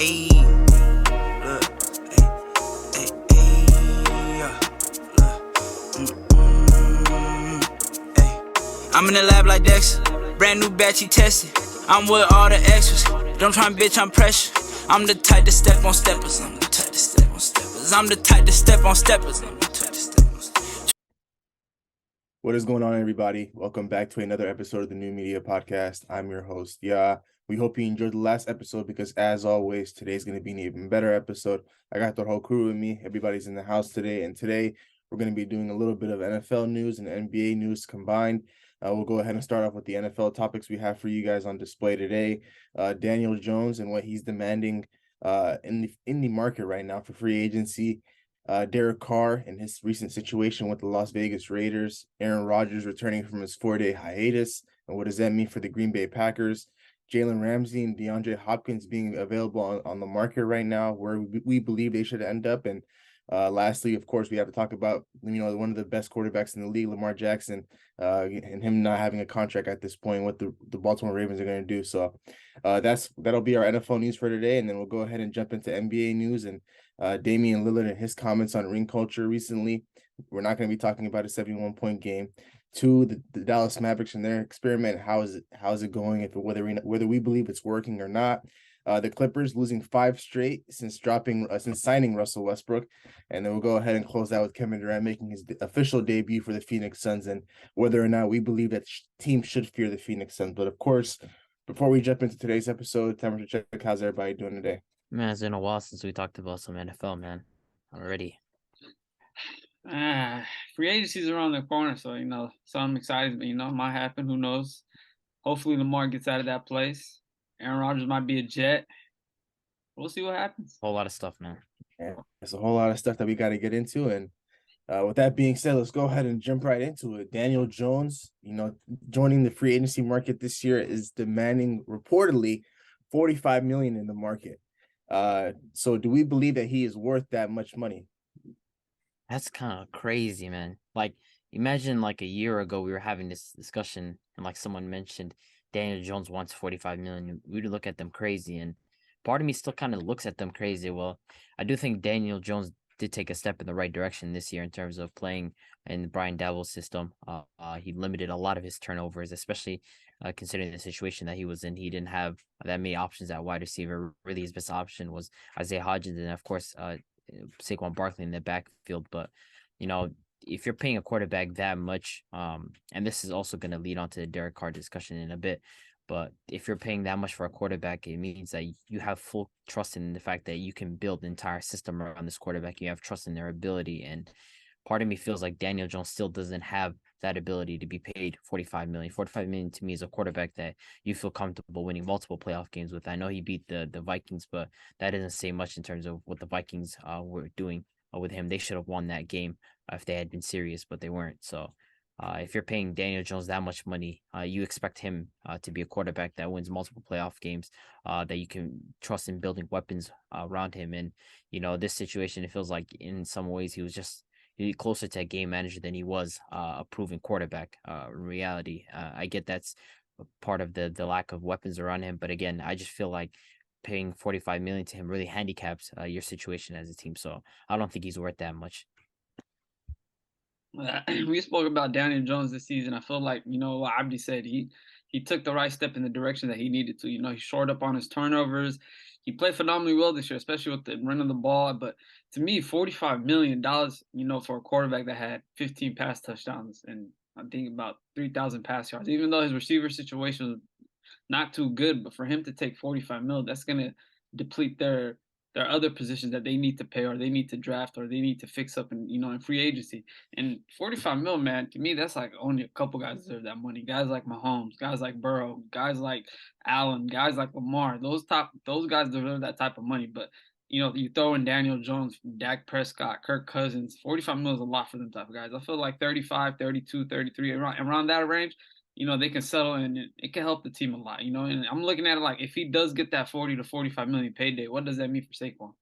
Ayy, look, yeah, ayy. I'm in the lab like Dexter, brand new batch he tested. I'm with all the extras, don't try and bitch, I'm pressure. I'm the type to step on steppers, I'm the type to step on steppers. I'm the type to step on steppers, I'm the type to step on steppers. What is going on, everybody? Welcome back to another episode of the New Media Podcast. I'm your host. We hope you enjoyed the last episode because, as always, today's going to be an even better episode. I got the whole crew with me. Everybody's in the house today, and today we're going to be doing a little bit of NFL news and NBA news combined. We'll go ahead and start off with the NFL topics we have for you guys on display today. Daniel Jones and what he's demanding in the market right now for free agency. Derek Carr and his recent situation with the Las Vegas Raiders, Aaron Rodgers returning from his 4-day hiatus, and what does that mean for the Green Bay Packers? Jalen Ramsey and DeAndre Hopkins being available on the market right now, where we believe they should end up. And lastly, of course, we have to talk about one of the best quarterbacks in the league, Lamar Jackson, and him not having a contract at this point. What the Baltimore Ravens are going to do. So that'll be our NFL news for today, and then we'll go ahead and jump into NBA news and Damian Lillard and his comments on ring culture recently. We're not going to be talking about a 71-point game. Two, the Dallas Mavericks and their experiment. How is it going? Whether we believe it's working or not. The Clippers losing 5 straight since signing Russell Westbrook, and then we'll go ahead and close out with Kevin Durant making his official debut for the Phoenix Suns, and whether or not we believe that team should fear the Phoenix Suns. But of course, before we jump into today's episode, temperature check. How's everybody doing today? Man, it's been a while since we talked about some NFL, man. Already. Free agency's around the corner, so so I'm excited, but it might happen. Who knows? Hopefully Lamar gets out of that place. Aaron Rodgers might be a Jet. We'll see what happens. Whole lot of stuff, man. Yeah, there's a whole lot of stuff that we got to get into, and with that being said, let's go ahead and jump right into it. Daniel Jones, joining the free agency market this year, is demanding reportedly $45 million in the market. So do we believe that he is worth that much money? That's kind of crazy, man. Like, imagine like a year ago we were having this discussion and like someone mentioned Daniel Jones wants $45 million. We'd look at them crazy, and part of me still kind of looks at them crazy. Well, I do think Daniel Jones did take a step in the right direction this year in terms of playing in Brian Daboll's system. He limited a lot of his turnovers, especially considering the situation that he was in. He didn't have that many options at wide receiver. Really, his best option was Isaiah Hodgins, and of course, Saquon Barkley in the backfield. But if you're paying a quarterback that much, and this is also going to lead on to the Derek Carr discussion in a bit. But if you're paying that much for a quarterback, it means that you have full trust in the fact that you can build an entire system around this quarterback. You have trust in their ability. And part of me feels like Daniel Jones still doesn't have that ability to be paid $45 million. $45 million to me is a quarterback that you feel comfortable winning multiple playoff games with. I know he beat the Vikings, but that doesn't say much in terms of what the Vikings were doing with him. They should have won that game if they had been serious, but they weren't. So if you're paying Daniel Jones that much money, you expect him to be a quarterback that wins multiple playoff games, that you can trust in building weapons around him. And, this situation, it feels like in some ways he was just closer to a game manager than he was a proven quarterback. In reality, I get that's part of the lack of weapons around him. But again, I just feel like paying $45 million to him really handicaps your situation as a team. So I don't think he's worth that much. We spoke about Daniel Jones this season. I feel like, what Abdi said, he took the right step in the direction that he needed to. He shored up on his turnovers. He played phenomenally well this year, especially with the run of the ball. But to me, $45 million, for a quarterback that had 15 pass touchdowns and I think about 3,000 pass yards, even though his receiver situation was not too good, but for him to take $45 million, that's going to deplete their other positions that they need to pay or they need to draft or they need to fix up in free agency. And $45 million, man, to me, that's like only a couple guys deserve that money. Guys like Mahomes, guys like Burrow, guys like Allen, guys like Lamar, those guys deserve that type of money. But you throw in Daniel Jones, Dak Prescott, Kirk Cousins, $45 million is a lot for them type of guys. I feel like 35, 32, 33, around that range, they can settle and it can help the team a lot, and I'm looking at it like if he does get that 40 to 45 million payday, what does that mean for Saquon?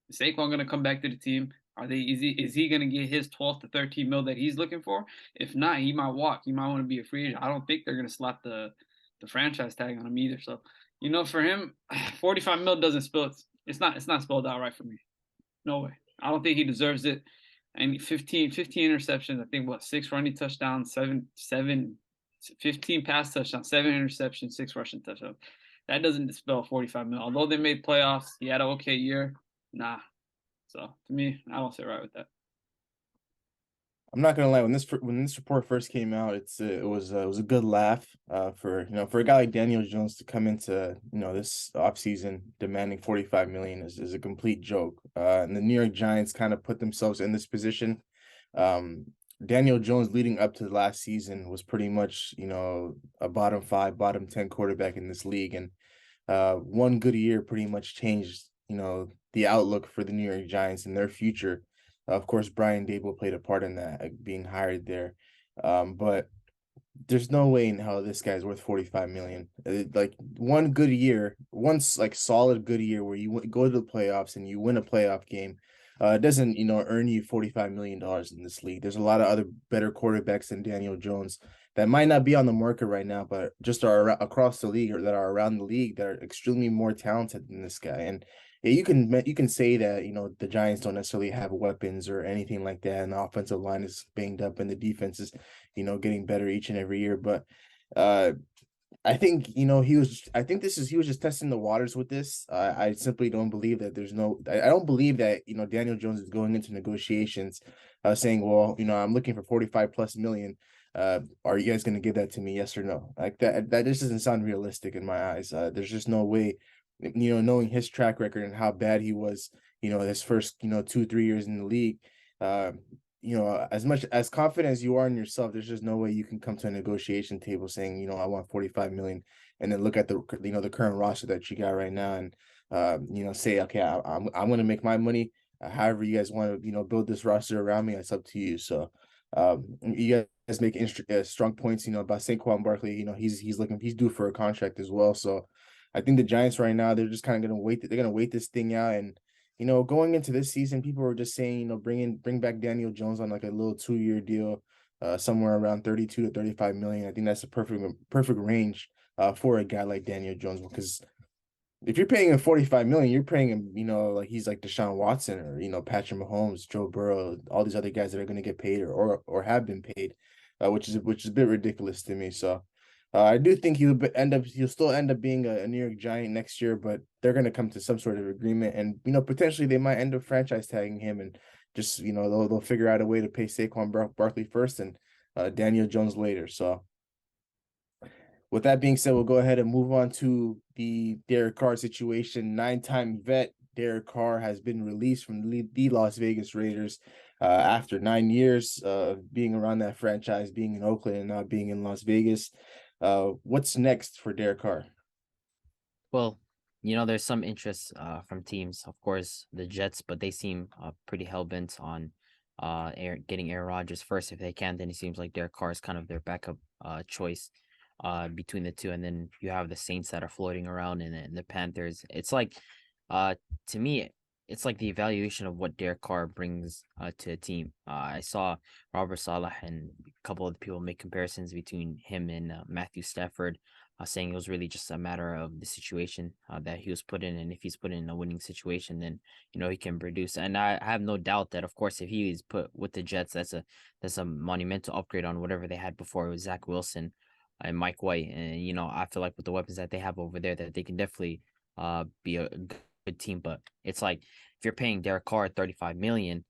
Is Saquon going to come back to the team? Is he going to get his 12 to 13 mil that he's looking for? If not, he might walk. He might want to be a free agent. I don't think they're going to slap the the franchise tag on him either. So, you know, for him, 45 mil doesn't spill. It's not spelled out right for me. No way. I don't think he deserves it. And 15 interceptions. I think 6 running touchdowns, 15 pass touchdowns, 7 interceptions, 6 rushing touchdowns. That doesn't dispel 45 mil. Although they made playoffs, he had an okay year. Nah. So to me, I don't sit right with that. I'm not gonna lie. When this report first came out, it was a good laugh for for a guy like Daniel Jones to come into this offseason demanding 45 million is a complete joke. And the New York Giants kind of put themselves in this position. Daniel Jones leading up to the last season was pretty much a bottom 5, bottom 10 quarterback in this league, and one good year pretty much changed the outlook for the New York Giants and their future. Of course, Brian Dable played a part in that, being hired there. But there's no way in hell this guy's worth 45 million. Like one good year, once like solid good year where you go to the playoffs and you win a playoff game, doesn't earn you $45 million in this league. There's a lot of other better quarterbacks than Daniel Jones that might not be on the market right now, but just are across the league or that are around the league that are extremely more talented than this guy. And yeah, you can say that the Giants don't necessarily have weapons or anything like that, and the offensive line is banged up, and the defense is getting better each and every year. But I think he was. I think he was just testing the waters with this. I simply don't believe that I don't believe that Daniel Jones is going into negotiations, saying, well, I'm looking for 45 plus million. Are you guys going to give that to me? Yes or no? Like that just doesn't sound realistic in my eyes. There's just no way. Knowing his track record and how bad he was, his first 2-3 years in the league. As much as confident as you are in yourself, there's just no way you can come to a negotiation table saying, I want 45 million, and then look at the the current roster that you got right now, and say, okay, I'm going to make my money. However, you guys want to build this roster around me, it's up to you. So, you guys make strong points, about Saquon Barkley. He's due for a contract as well. So, I think the Giants right now, they're just kind of going to wait. They're going to wait this thing out, and going into this season, people were just saying, bring back Daniel Jones on like a little 2-year deal, somewhere around 32 to 35 million. I think that's a perfect range for a guy like Daniel Jones, because if you're paying him 45 million, you're paying him, like he's like Deshaun Watson or Patrick Mahomes, Joe Burrow, all these other guys that are going to get paid or have been paid, which is a bit ridiculous to me. So. I do think he'll still end up being a New York Giant next year, but they're going to come to some sort of agreement, and potentially they might end up franchise tagging him, and just they'll figure out a way to pay Saquon Barkley first and Daniel Jones later. So, with that being said, we'll go ahead and move on to the Derek Carr situation. 9-time vet Derek Carr has been released from the Las Vegas Raiders after 9 years of being around that franchise, being in Oakland and now being in Las Vegas. What's next for Derek Carr? Well, there's some interest from teams, of course, the Jets, but they seem pretty hell-bent on getting Aaron Rodgers first if they can. Then it seems like Derek Carr is kind of their backup choice between the two. And then you have the Saints that are floating around, and the Panthers. It's like, to me, it's like the evaluation of what Derek Carr brings to a team. I saw Robert Saleh and a couple of people make comparisons between him and Matthew Stafford, saying it was really just a matter of the situation that he was put in, and if he's put in a winning situation, then he can produce. And I have no doubt that, of course, if he is put with the Jets, that's a monumental upgrade on whatever they had before with Zach Wilson and Mike White. And I feel like with the weapons that they have over there, that they can definitely be a good team. But it's like, if you're paying Derek Carr 35 million,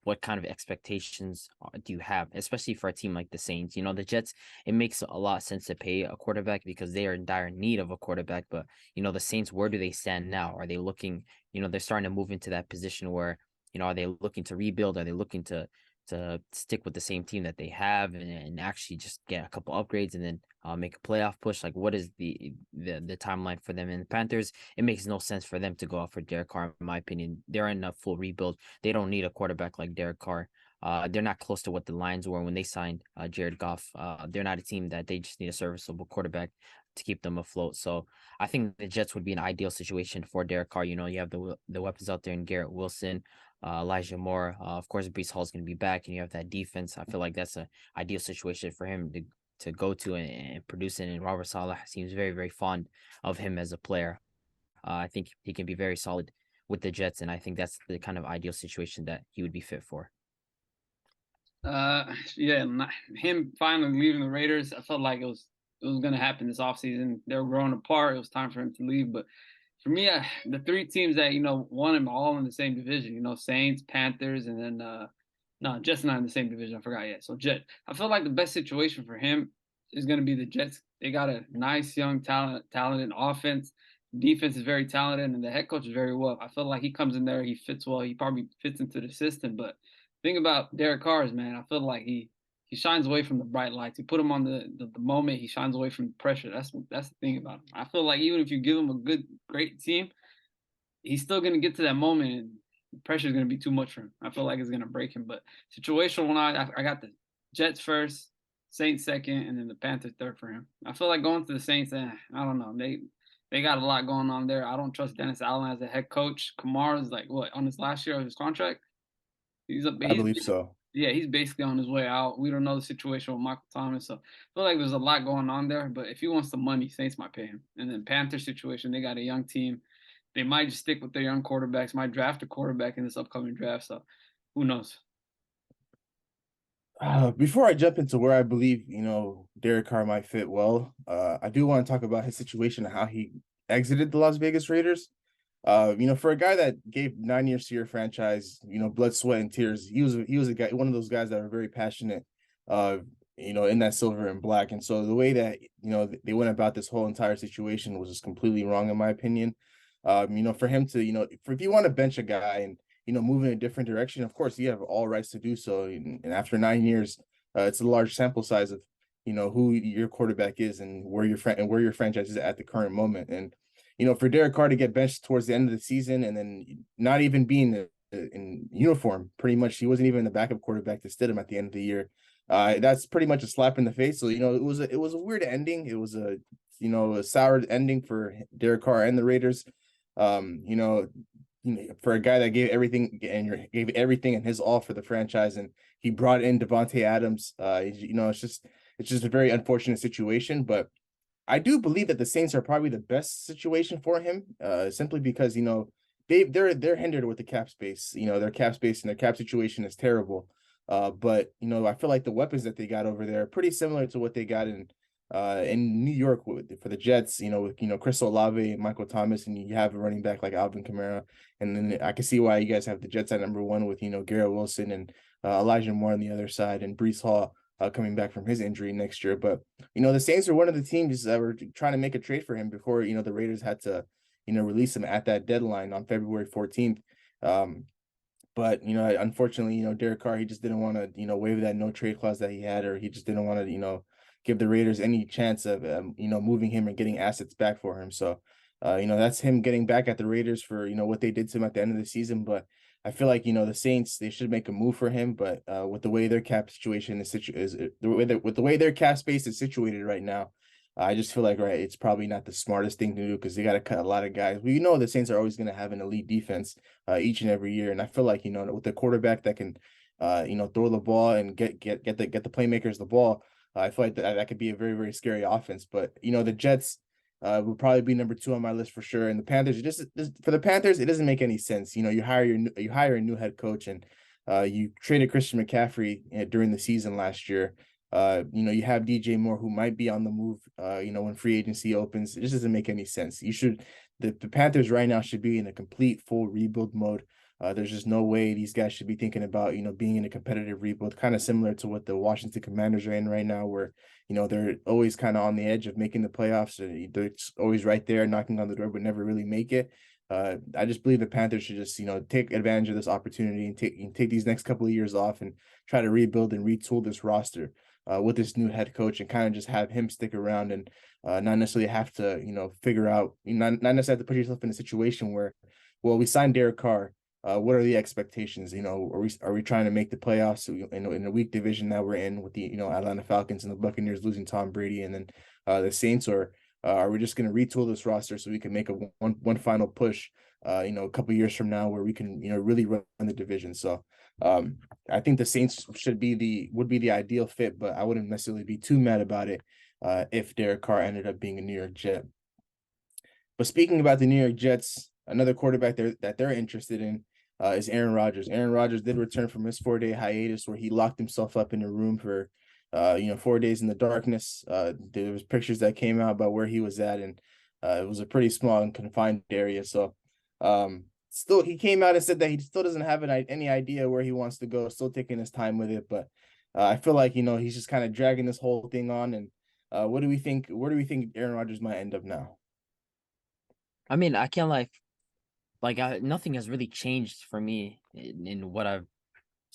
what kind of expectations do you have, especially for a team like the Saints? The Jets, it makes a lot of sense to pay a quarterback because they are in dire need of a quarterback. But the Saints, where do they stand now? Are they looking? They're starting to move into that position where are they looking to rebuild? Are they looking to stick with the same team that they have and actually just get a couple upgrades and then make a playoff push? Like, what is the timeline for them? And the Panthers, it makes no sense for them to go out for Derek Carr, in my opinion. They're in a full rebuild. They don't need a quarterback like Derek Carr. They're not close to what the Lions were when they signed Jared Goff. They're not a team that they just need a serviceable quarterback to keep them afloat. So I think the Jets would be an ideal situation for Derek Carr. You have the weapons out there in Garrett Wilson, Elijah Moore. Of course, Brees Hall is going to be back, and you have that defense. I feel like that's an ideal situation for him to go to and produce it. And Robert Saleh seems very, very fond of him as a player. I think he can be very solid with the Jets, and I think that's the kind of ideal situation that he would be fit for. Yeah, him finally leaving the Raiders, I felt like it was gonna happen this offseason. They were growing apart. It was time for him to leave. But for me, the three teams that won him all in the same division. Saints, Panthers, and then no, Jets not in the same division. I forgot yet. So Jet. I feel like the best situation for him is gonna be the Jets. They got a nice young talented offense. Defense is very talented, and the head coach is very well. I feel like he comes in there, he fits well. He probably fits into the system, but thing about Derek Carr is, man, I feel like he shines away from the bright lights. You put him on the moment, he shines away from the pressure. That's the thing about him. I feel like even if you give him a great team, he's still gonna get to that moment, and the pressure is gonna be too much for him. I feel like it's gonna break him. But situational, I got the Jets first, Saints second, and then the Panthers third for him. I feel like going to the Saints, I don't know. They got a lot going on there. I don't trust Dennis Allen as a head coach. Kamara is like what on his last year of his contract. I believe so. Yeah, he's basically on his way out. We don't know the situation with Michael Thomas, so I feel like there's a lot going on there. But if he wants the money, Saints might pay him. And then Panthers situation, they got a young team. They might just stick with their young quarterbacks. Might draft a quarterback in this upcoming draft. So who knows? Before I jump into where I believe Derek Carr might fit well, I do want to talk about his situation and how he exited the Las Vegas Raiders. For a guy that gave 9 years to your franchise, blood, sweat, and tears, he was a guy, one of those guys that are very passionate, in that silver and black. And so the way that they went about this whole entire situation was just completely wrong, in my opinion. For him to, if you want to bench a guy and move in a different direction, of course you have all rights to do so. And after 9 years, it's a large sample size of who your quarterback is and where your franchise is at the current moment. And for Derek Carr to get benched towards the end of the season and then not even being in uniform, pretty much he wasn't even the backup quarterback to sit him at the end of the year. That's pretty much a slap in the face. So it was a weird ending. It was a sour ending for Derek Carr and the Raiders. For a guy that gave everything and his all for the franchise, and he brought in Devontae Adams. It's just a very unfortunate situation, but I do believe that the Saints are probably the best situation for him, simply because they're hindered with the cap space. Their cap space and their cap situation is terrible. But I feel like the weapons that they got over there are pretty similar to what they got in New York for the Jets. With Chris Olave and Michael Thomas, and you have a running back like Alvin Kamara, and then I can see why you guys have the Jets at number one with Garrett Wilson and Elijah Moore on the other side, and Breece Hall coming back from his injury next year. But the Saints are one of the teams that were trying to make a trade for him before the Raiders had to release him at that deadline on February 14th. But unfortunately, Derek Carr, he just didn't want to waive that no trade clause that he had, or he just didn't want to give the Raiders any chance of moving him or getting assets back for him. So that's him getting back at the Raiders for what they did to him at the end of the season. But I feel like the Saints, they should make a move for him, but with the way their cap situation with the way their cap space is situated right now, I just feel like it's probably not the smartest thing to do, because they got to cut a lot of guys. We know the Saints are always going to have an elite defense each and every year, and I feel like with the quarterback that can throw the ball and get the playmakers the ball, I feel like that could be a very, very scary offense. But the Jets will probably be number 2 on my list for sure. And the Panthers, for the Panthers, it doesn't make any sense. You hire a new head coach, and you traded Christian McCaffrey during the season last year. You have DJ Moore, who might be on the move, when free agency opens. It just doesn't make any sense. The Panthers right now should be in a complete full rebuild mode. There's just no way these guys should be thinking about, being in a competitive rebuild, kind of similar to what the Washington Commanders are in right now, where, they're always kind of on the edge of making the playoffs. They're always right there knocking on the door, but never really make it. I just believe the Panthers should just, take advantage of this opportunity and take these next couple of years off and try to rebuild and retool this roster with this new head coach, and kind of just have him stick around and not necessarily have to, figure out, not necessarily have to put yourself in a situation where, well, we signed Derek Carr. What are the expectations? Are we trying to make the playoffs in a weak division that we're in with the Atlanta Falcons and the Buccaneers losing Tom Brady, and then the Saints, or are we just going to retool this roster so we can make a one final push a couple of years from now where we can really run the division? So I think the Saints would be the ideal fit, but I wouldn't necessarily be too mad about it if Derek Carr ended up being a New York Jet. But speaking about the New York Jets, another quarterback that they're interested in is Aaron Rodgers. Aaron Rodgers did return from his 4-day hiatus where he locked himself up in a room for 4 days in the darkness. There was pictures that came out about where he was at, and it was a pretty small and confined area. So still, he came out and said that he still doesn't have any idea where he wants to go, still taking his time with it. But I feel like, he's just kind of dragging this whole thing on. And what do we think? Where do we think Aaron Rodgers might end up now? I mean, I can't nothing has really changed for me in what I've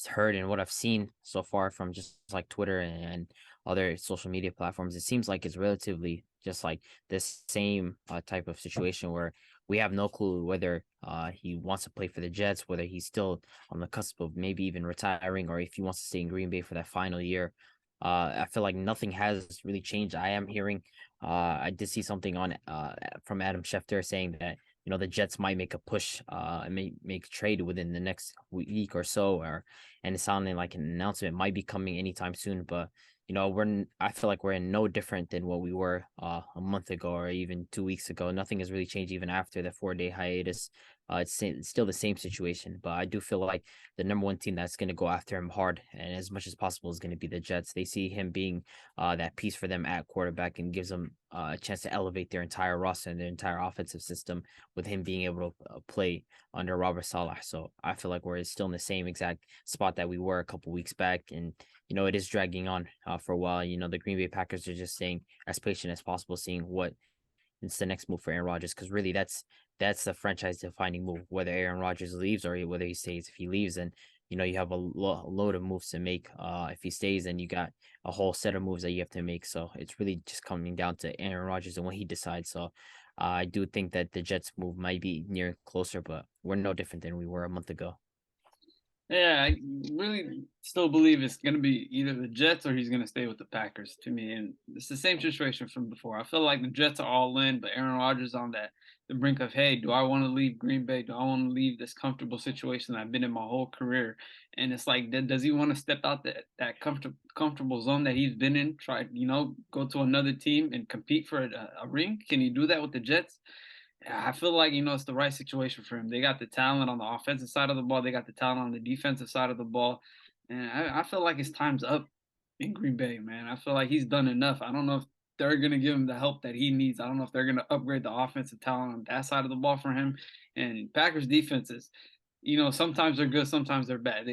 heard and what I've seen so far from just like Twitter and other social media platforms. It seems like it's relatively just like this same type of situation where we have no clue whether he wants to play for the Jets, whether he's still on the cusp of maybe even retiring, or if he wants to stay in Green Bay for that final year. I feel like nothing has really changed. I am hearing, I did see something on from Adam Schefter saying that the Jets might make a push and make a trade within the next week or so, and it sounded like an announcement might be coming anytime soon. But I feel like we're in no different than what we were a month ago or even 2 weeks ago. Nothing has really changed even after the 4-day hiatus. It's still the same situation, but I do feel like the number one team that's going to go after him hard and as much as possible is going to be the Jets. They see him being that piece for them at quarterback and gives them a chance to elevate their entire roster and their entire offensive system with him being able to play under Robert Saleh. So I feel like we're still in the same exact spot that we were a couple weeks back, and it is dragging on for a while. The Green Bay Packers are just staying as patient as possible, seeing what it's the next move for Aaron Rodgers, because really that's the franchise defining move, whether Aaron Rodgers leaves or whether he stays. If he leaves, then you have a load of moves to make. If he stays, then you got a whole set of moves that you have to make. So it's really just coming down to Aaron Rodgers and when he decides. So I do think that the Jets move might be near closer, but we're no different than we were a month ago. Yeah, I really still believe it's going to be either the Jets or he's going to stay with the Packers to me. And it's the same situation from before. I feel like the Jets are all in, but Aaron Rodgers on the brink of, hey, do I want to leave Green Bay? Do I want to leave this comfortable situation that I've been in my whole career? And it's like, does he want to step out that comfortable zone that he's been in, try, go to another team and compete for a ring? Can he do that with the Jets? I feel like, it's the right situation for him. They got the talent on the offensive side of the ball. They got the talent on the defensive side of the ball. And I feel like his time's up in Green Bay, man. I feel like he's done enough. I don't know if they're going to give him the help that he needs. I don't know if they're going to upgrade the offensive talent on that side of the ball for him. And Packers defenses, sometimes they're good, sometimes they're bad.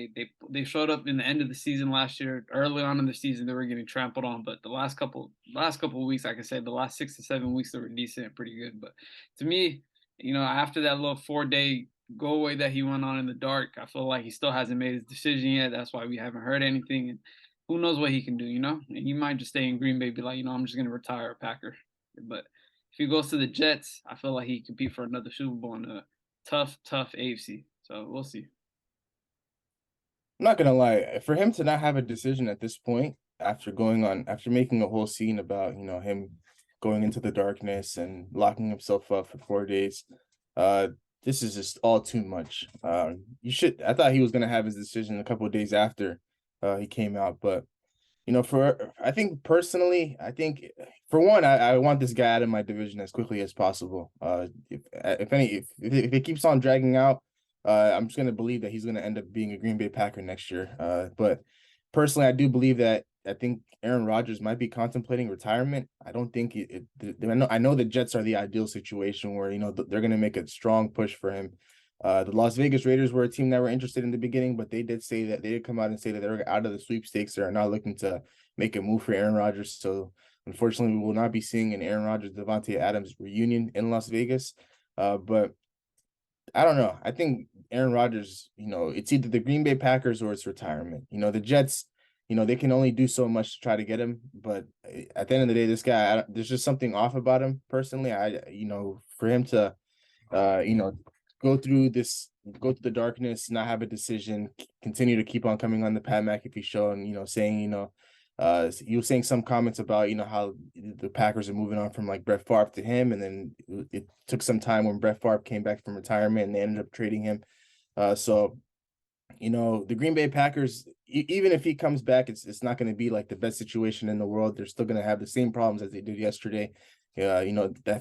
They showed up in the end of the season last year. Early on in the season, they were getting trampled on, but the last couple of weeks, I can say the last 6 to 7 weeks, they were decent and pretty good. But to me, after that little 4-day go away that he went on in the dark, I feel like he still hasn't made his decision yet. That's why we haven't heard anything. And who knows what he can do, And he might just stay in Green Bay, be like, I'm just gonna retire a Packer. But if he goes to the Jets, I feel like he could compete for another Super Bowl in a tough AFC. So we'll see. I'm not gonna lie, for him to not have a decision at this point after making a whole scene about him going into the darkness and locking himself up for 4 days, this is just all too much. I thought he was gonna have his decision a couple of days after he came out, but I think personally, for one, I want this guy out of my division as quickly as possible. If it keeps on dragging out, I'm just gonna believe that he's gonna end up being a Green Bay Packer next year. But personally, I do believe that I think Aaron Rodgers might be contemplating retirement. I don't think I know the Jets are the ideal situation where they're gonna make a strong push for him. The Las Vegas Raiders were a team that were interested in the beginning, but they did come out and say that they're out of the sweepstakes. They're not looking to make a move for Aaron Rodgers. So unfortunately, we will not be seeing an Aaron Rodgers, Devontae Adams reunion in Las Vegas. But I don't know. I think Aaron Rodgers, it's either the Green Bay Packers or it's retirement. The Jets, they can only do so much to try to get him. But at the end of the day, this guy, there's just something off about him personally. For him to, go through the darkness, not have a decision, continue to keep on coming on the Pat McAfee show and, saying, he was saying some comments about, how the Packers are moving on from like Brett Favre to him. And then it took some time when Brett Favre came back from retirement and they ended up trading him. So the Green Bay Packers, even if he comes back, it's not going to be like the best situation in the world. They're still going to have the same problems as they did yesterday. That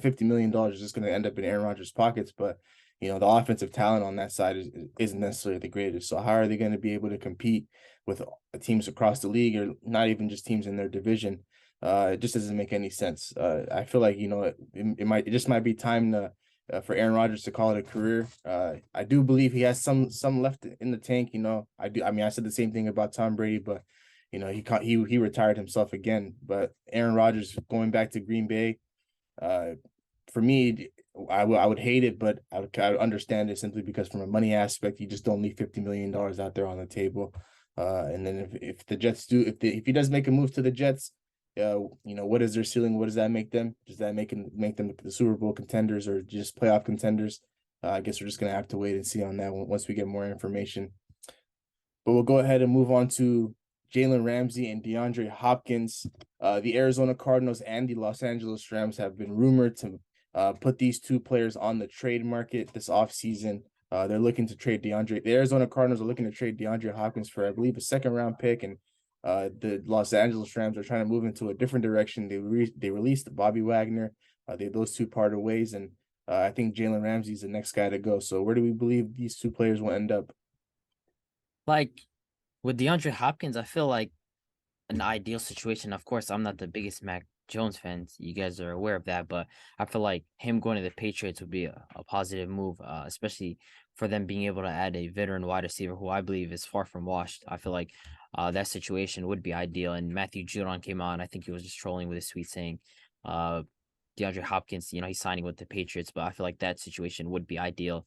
$50 million is just going to end up in Aaron Rodgers' pockets, but the offensive talent on that side isn't necessarily the greatest. So how are they going to be able to compete with teams across the league, or not even just teams in their division? It just doesn't make any sense. I feel like it just might be time to for Aaron Rodgers to call it a career. I do believe he has some left in the tank. I do. I mean, I said the same thing about Tom Brady, but he retired himself again. But Aaron Rodgers going back to Green Bay, for me, I would hate it, but I would understand it simply because from a money aspect, you just don't leave $50 million out there on the table. And then if the Jets if he does make a move to the Jets, what is their ceiling? What does that make them? Does that make them the Super Bowl contenders or just playoff contenders? I guess we're just gonna have to wait and see on that once we get more information. But we'll go ahead and move on to Jalen Ramsey and DeAndre Hopkins. The Arizona Cardinals and the Los Angeles Rams have been rumored to put these two players on the trade market this offseason. They're looking to trade The Arizona Cardinals are looking to trade DeAndre Hopkins for, I believe, a second-round pick, and the Los Angeles Rams are trying to move into a different direction. They released Bobby Wagner. Those two parted ways, and I think Jalen Ramsey is the next guy to go. So where do we believe these two players will end up? Like with DeAndre Hopkins, I feel like an ideal situation. Of course, I'm not the biggest Mac Jones fan. You guys are aware of that, but I feel like him going to the Patriots would be a positive move, especially for them being able to add a veteran wide receiver who I believe is far from washed. I feel like that situation would be ideal. And Matthew Judon came on. I think he was just trolling with his tweet saying, DeAndre Hopkins, he's signing with the Patriots, but I feel like that situation would be ideal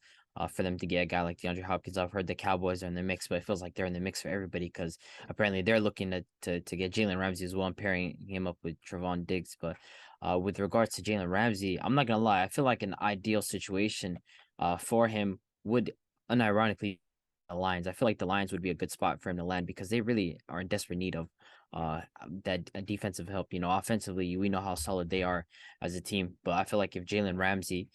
for them to get a guy like DeAndre Hopkins. I've heard the Cowboys are in the mix, but it feels like they're in the mix for everybody because apparently they're looking to get Jalen Ramsey as well and pairing him up with Trevon Diggs. But with regards to Jalen Ramsey, I'm not going to lie. I feel like an ideal situation for him would unironically the Lions. I feel like the Lions would be a good spot for him to land because they really are in desperate need of that defensive help. Offensively, we know how solid they are as a team, but I feel like if Jalen Ramsey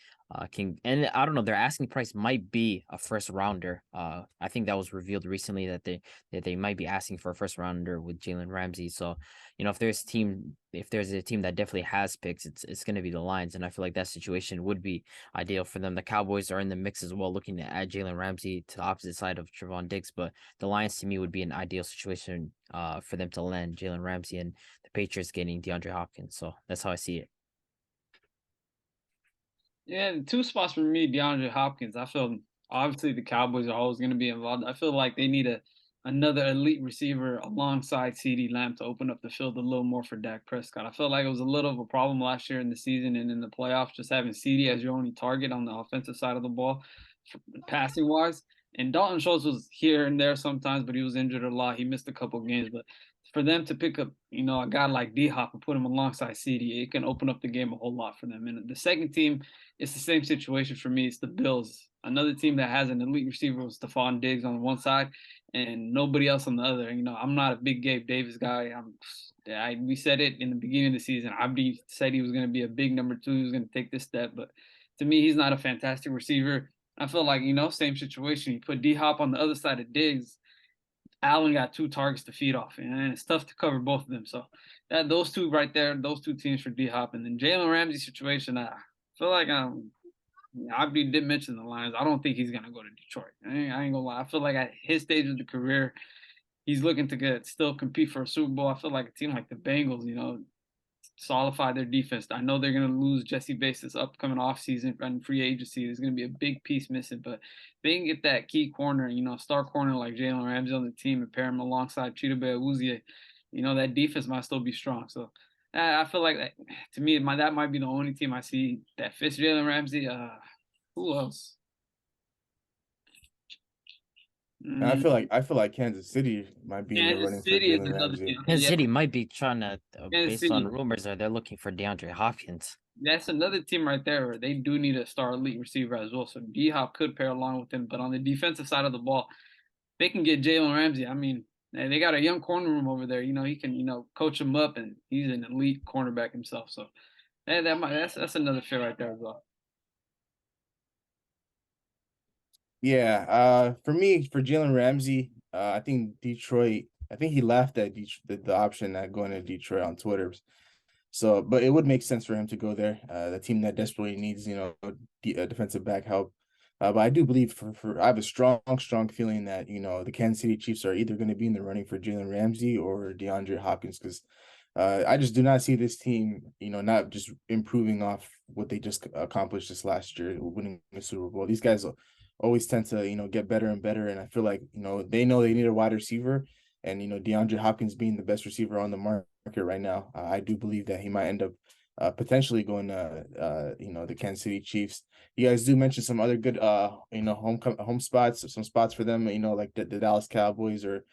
and I don't know, their asking price might be a first rounder. I think that was revealed recently that they might be asking for a first rounder with Jalen Ramsey. So, if there's a team that definitely has picks, it's going to be the Lions, and I feel like that situation would be ideal for them. The Cowboys are in the mix as well, looking to add Jalen Ramsey to the opposite side of Trevon Diggs, but the Lions to me would be an ideal situation for them to land Jalen Ramsey and the Patriots getting DeAndre Hopkins. So that's how I see it. Yeah, the two spots for me, DeAndre Hopkins. I feel obviously the Cowboys are always going to be involved. I feel like they need another elite receiver alongside CeeDee Lamb to open up the field a little more for Dak Prescott. I felt like it was a little of a problem last year in the season and in the playoffs, just having CeeDee as your only target on the offensive side of the ball, passing wise. And Dalton Schultz was here and there sometimes, but he was injured a lot. He missed a couple games, but for them to pick up, a guy like D Hop and put him alongside CeeDee, it can open up the game a whole lot for them. And the second team, it's the same situation for me. It's the Bills. Another team that has an elite receiver with Stephon Diggs on one side and nobody else on the other. I'm not a big Gabe Davis guy. We said it in the beginning of the season. Abdi said he was going to be a big number 2. He was going to take this step, but to me, he's not a fantastic receiver. I feel like, same situation. You put D Hop on the other side of Diggs. Allen got 2 targets to feed off, and it's tough to cover both of them. So those two right there, those 2 teams for D Hop, and then Jalen Ramsey situation. I feel like Abdi did mention the Lions. I don't think he's gonna go to Detroit. I ain't gonna lie. I feel like at his stage of the career, he's looking to still compete for a Super Bowl. I feel like a team like the Bengals, solidify their defense. I know they're going to lose Jesse Bates this upcoming offseason and free agency. There's going to be a big piece missing, but they can get that key corner, star corner like Jalen Ramsey on the team and pair him alongside Chidobe Awuzie. That defense might still be strong. So I feel like that, to me, that might be the only team I see that fits Jalen Ramsey. Who else? I feel like Kansas City might be in the running for Jalen Ramsey. Kansas City might be trying to, based on City. rumors, they're looking for DeAndre Hopkins. That's another team right there where they do need a star elite receiver as well. So D Hop could pair along with him, but on the defensive side of the ball, they can get Jalen Ramsey. I mean, they got a young corner room over there. He can coach him up, and he's an elite cornerback himself. So that's another fit right there as well. Yeah, for me, for Jalen Ramsey, I think Detroit. I think he laughed at the option at going to Detroit on Twitter. So, but it would make sense for him to go there. The team that desperately needs, defensive back help. But I do believe I have a strong feeling that the Kansas City Chiefs are either going to be in the running for Jalen Ramsey or DeAndre Hopkins, because I just do not see this team, not just improving off what they just accomplished this last year, winning the Super Bowl. These guys always tend to, get better and better, and I feel like they know they need a wide receiver, and DeAndre Hopkins being the best receiver on the market right now, I do believe that he might end up potentially going to the Kansas City Chiefs. You guys do mention some other good home spots, some spots for them, like the Dallas Cowboys or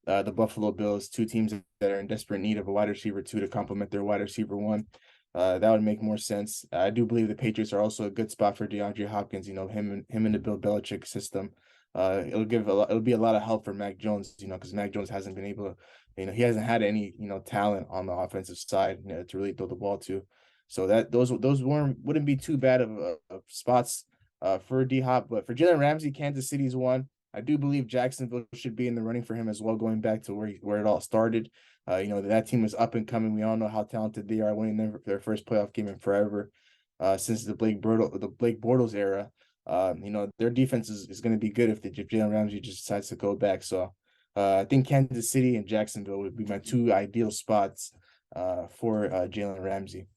the Buffalo Bills, two teams that are in desperate need of a wide receiver two to complement their wide receiver one. That would make more sense. I do believe the Patriots are also a good spot for DeAndre Hopkins. Him in the Bill Belichick system. It'll be a lot of help for Mac Jones. Because Mac Jones hasn't been able to, he hasn't had any talent on the offensive side to really throw the ball to. So that those wouldn't be too bad of spots for D Hop, but for Jalen Ramsey, Kansas City's one. I do believe Jacksonville should be in the running for him as well, going back to where it all started. That team was up and coming. We all know how talented they are, winning their first playoff game in forever, since the Blake Bortles era. Their defense is going to be good if Jalen Ramsey just decides to go back. So I think Kansas City and Jacksonville would be my two ideal spots for Jalen Ramsey.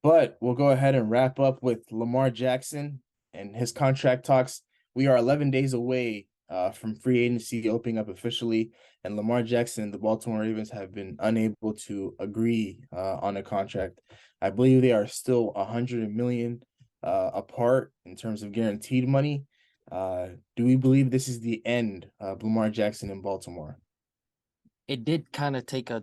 But we'll go ahead and wrap up with Lamar Jackson and his contract talks. We are 11 days away from free agency opening up officially, and Lamar Jackson and the Baltimore Ravens have been unable to agree on a contract. I believe they are still $100 million apart in terms of guaranteed money. Do we believe this is the end of Lamar Jackson in Baltimore? It did kind of take a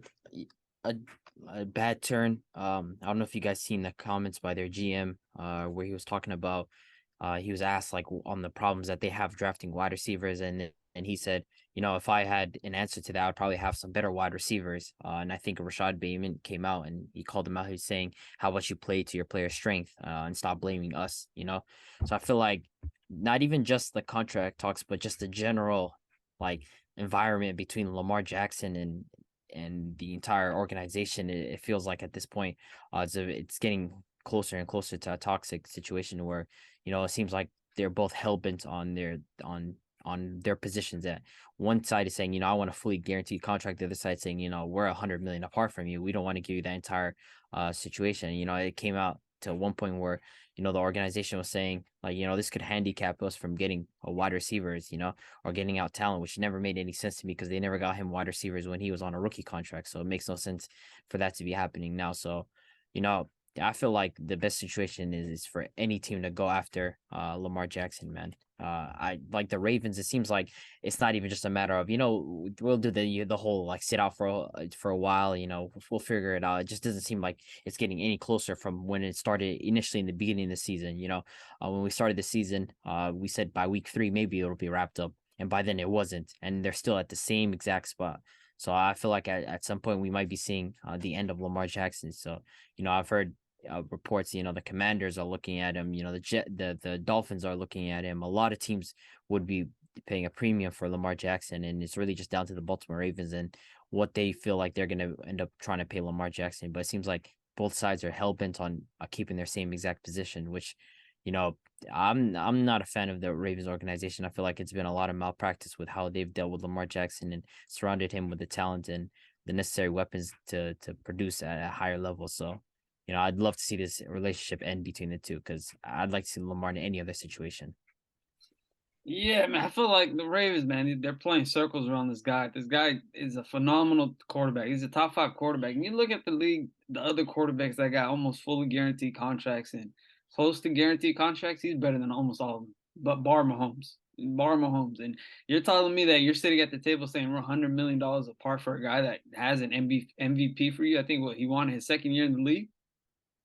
bad turn. I don't know if you guys seen the comments by their GM, where he was talking about, he was asked like on the problems that they have drafting wide receivers, and he said, if I had an answer to that, I'd probably have some better wide receivers. And I think Rashad Bateman came out and he called him out. He's saying, how about you play to your player's strength, and stop blaming us, So I feel like not even just the contract talks, but just the general like environment between Lamar Jackson and the entire organization, it feels like at this point, it's getting closer and closer to a toxic situation where, it seems like they're both hell-bent on their positions. That one side is saying, I want a fully guaranteed contract. The other side saying, we're $100 million apart from you. We don't want to give you that entire situation. It came out to one point where, the organization was saying like, this could handicap us from getting wide receivers, or getting out talent, which never made any sense to me because they never got him wide receivers when he was on a rookie contract. So it makes no sense for that to be happening now. So, I feel like the best situation is for any team to go after Lamar Jackson, man. I like the Ravens. It seems like it's not even just a matter of, we'll do the whole like sit out for a while, we'll figure it out. It just doesn't seem like it's getting any closer from when it started initially in the beginning of the season. When we started the season, we said by week 3 maybe it'll be wrapped up, and by then it wasn't, and they're still at the same exact spot. So I feel like at some point we might be seeing the end of Lamar Jackson. So I've heard reports, the Commanders are looking at him, the Dolphins are looking at him. A lot of teams would be paying a premium for Lamar Jackson, and it's really just down to the Baltimore Ravens and what they feel like they're going to end up trying to pay Lamar Jackson. But it seems like both sides are hell-bent on keeping their same exact position, which, I'm not a fan of the Ravens organization. I feel like it's been a lot of malpractice with how they've dealt with Lamar Jackson and surrounded him with the talent and the necessary weapons to produce at a higher level. So, I'd love to see this relationship end between the two because I'd like to see Lamar in any other situation. Yeah, man, I feel like the Ravens, man, they're playing circles around this guy. This guy is a phenomenal quarterback. He's a top 5 quarterback. And you look at the league, the other quarterbacks that got almost fully guaranteed contracts and close to guaranteed contracts, he's better than almost all of them. But bar Mahomes. And you're telling me that you're sitting at the table saying we're $100 million apart for a guy that has an MVP for you. I think he won his second year in the league.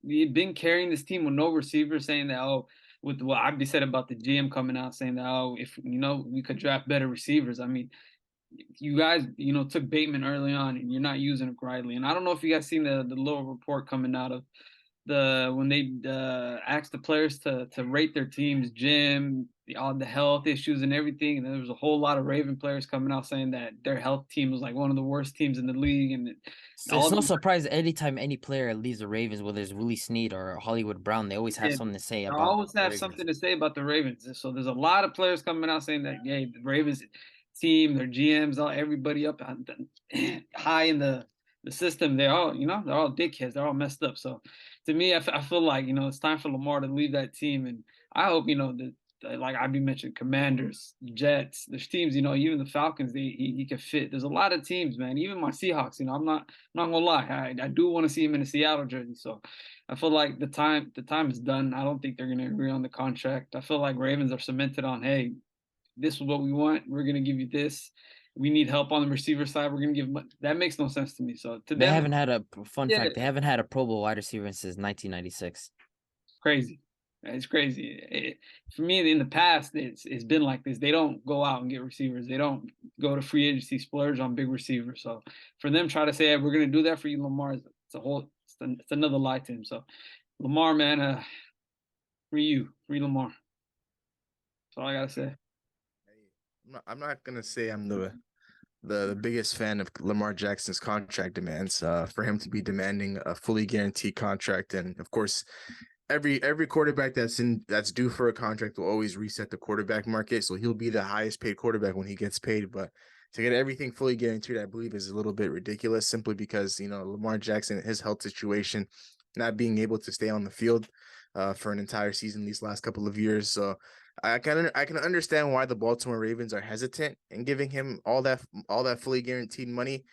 You've been carrying this team with no receivers, saying that, with what Abdi said about the GM coming out saying that, if we could draft better receivers. I mean, you guys, took Bateman early on and you're not using him rightly. And I don't know if you guys seen the little report coming out of when they asked the players to rate their team's gym, all the health issues and everything, and there was a whole lot of Raven players coming out saying that their health team was like one of the worst teams in the league, and So it's no surprise anytime any player leaves the Ravens, whether it's Willie Snead or Hollywood Brown, they always have something to say I about always the have Ravens. something to say about the Ravens. So there's a lot of players coming out saying that, hey, the Ravens team, their GMs, everybody up high in the system, they're all dickheads. They're all messed up. So to me, I feel like, it's time for Lamar to leave that team. And I hope, that like Abby mentioned, Commanders, Jets, there's teams, even the Falcons, he can fit. There's a lot of teams, man. Even my Seahawks, I'm not gonna lie. I do want to see him in a Seattle jersey. So I feel like the time is done. I don't think they're gonna agree on the contract. I feel like Ravens are cemented on, hey, this is what we want. We're gonna give you this. We need help on the receiver side. We're gonna give that makes no sense to me. So to They them, haven't had a fact. They haven't had a Pro Bowl wide receiver since 1996. Crazy. It's crazy. For me, in the past, it's been like this. They don't go out and get receivers. They don't go to free agency splurge on big receivers. So for them, try to say, hey, we're gonna do that for you, Lamar. It's another lie to him. So Lamar, man, free Lamar. That's all I gotta say. I'm not gonna say I'm the biggest fan of Lamar Jackson's contract demands. For him to be demanding a fully guaranteed contract, and of course, every quarterback that's due for a contract will always reset the quarterback market. So he'll be the highest paid quarterback when he gets paid. But to get everything fully guaranteed, I believe, is a little bit ridiculous, simply because Lamar Jackson, his health situation, not being able to stay on the field for an entire season these last couple of years. So I can understand why the Baltimore Ravens are hesitant in giving him all that fully guaranteed money.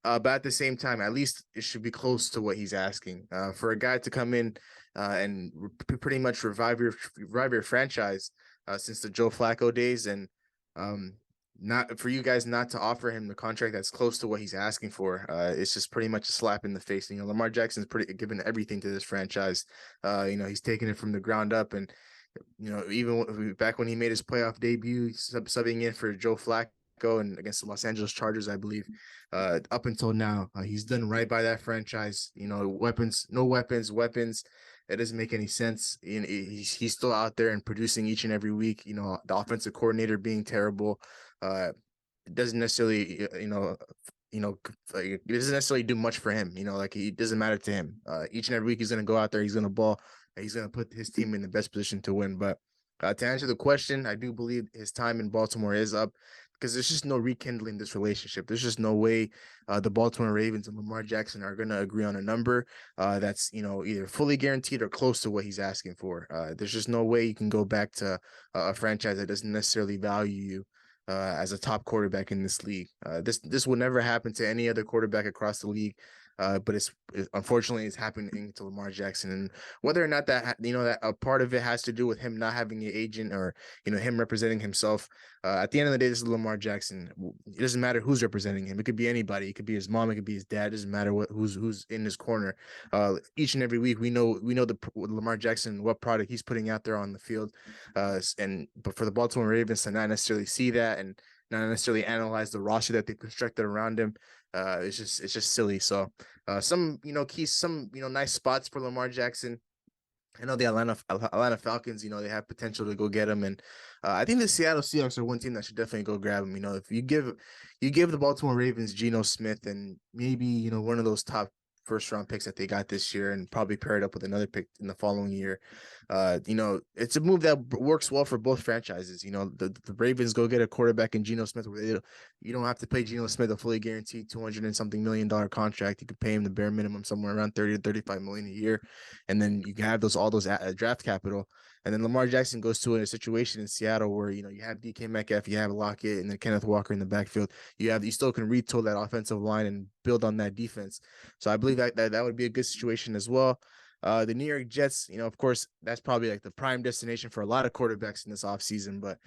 But at the same time, at least it should be close to what he's asking. For a guy to come in and pretty much revive your franchise since the Joe Flacco days, and not for you guys not to offer him the contract that's close to what he's asking for, it's just pretty much a slap in the face. Lamar Jackson's given everything to this franchise. He's taken it from the ground up, and even back when he made his playoff debut, subbing in for Joe Flacco and against the Los Angeles Chargers, I believe, up until now, he's done right by that franchise. No weapons. It doesn't make any sense. He's still out there and producing each and every week. The offensive coordinator being terrible, it doesn't necessarily, it doesn't necessarily do much for him. It doesn't matter to him. Each and every week he's going to go out there, he's going to ball, and he's going to put his team in the best position to win. But to answer the question, I do believe his time in Baltimore is up, because there's just no rekindling this relationship. There's just no way the Baltimore Ravens and Lamar Jackson are going to agree on a number that's, either fully guaranteed or close to what he's asking for. There's just no way you can go back to a franchise that doesn't necessarily value you as a top quarterback in this league. This will never happen to any other quarterback across the league. But unfortunately it's happening to Lamar Jackson, and whether or not that that a part of it has to do with him not having an agent, or him representing himself. At the end of the day, this is Lamar Jackson. It doesn't matter who's representing him. It could be anybody. It could be his mom. It could be his dad. It doesn't matter who's in his corner. Each and every week we know Lamar Jackson, what product he's putting out there on the field. But for the Baltimore Ravens to not necessarily see that and not necessarily analyze the roster that they constructed around him, it's just silly. So some nice spots for Lamar Jackson. I know the Atlanta Falcons, they have potential to go get him, and I think the Seattle Seahawks are one team that should definitely go grab him. If you give the Baltimore Ravens Geno Smith and maybe one of those top first round picks that they got this year, and probably pair it up with another pick in the following year, it's a move that works well for both franchises. The Ravens go get a quarterback in Geno Smith, where you don't have to pay Geno Smith a fully guaranteed $200 and something million contract. You could pay him the bare minimum, somewhere around 30 to 35 million a year, and then you can have all those draft capital. And then Lamar Jackson goes to a situation in Seattle where you have DK Metcalf, you have Lockett, and then Kenneth Walker in the backfield. You still can retool that offensive line and build on that defense. So I believe that would be a good situation as well. The New York Jets, of course, that's probably like the prime destination for a lot of quarterbacks in this offseason. But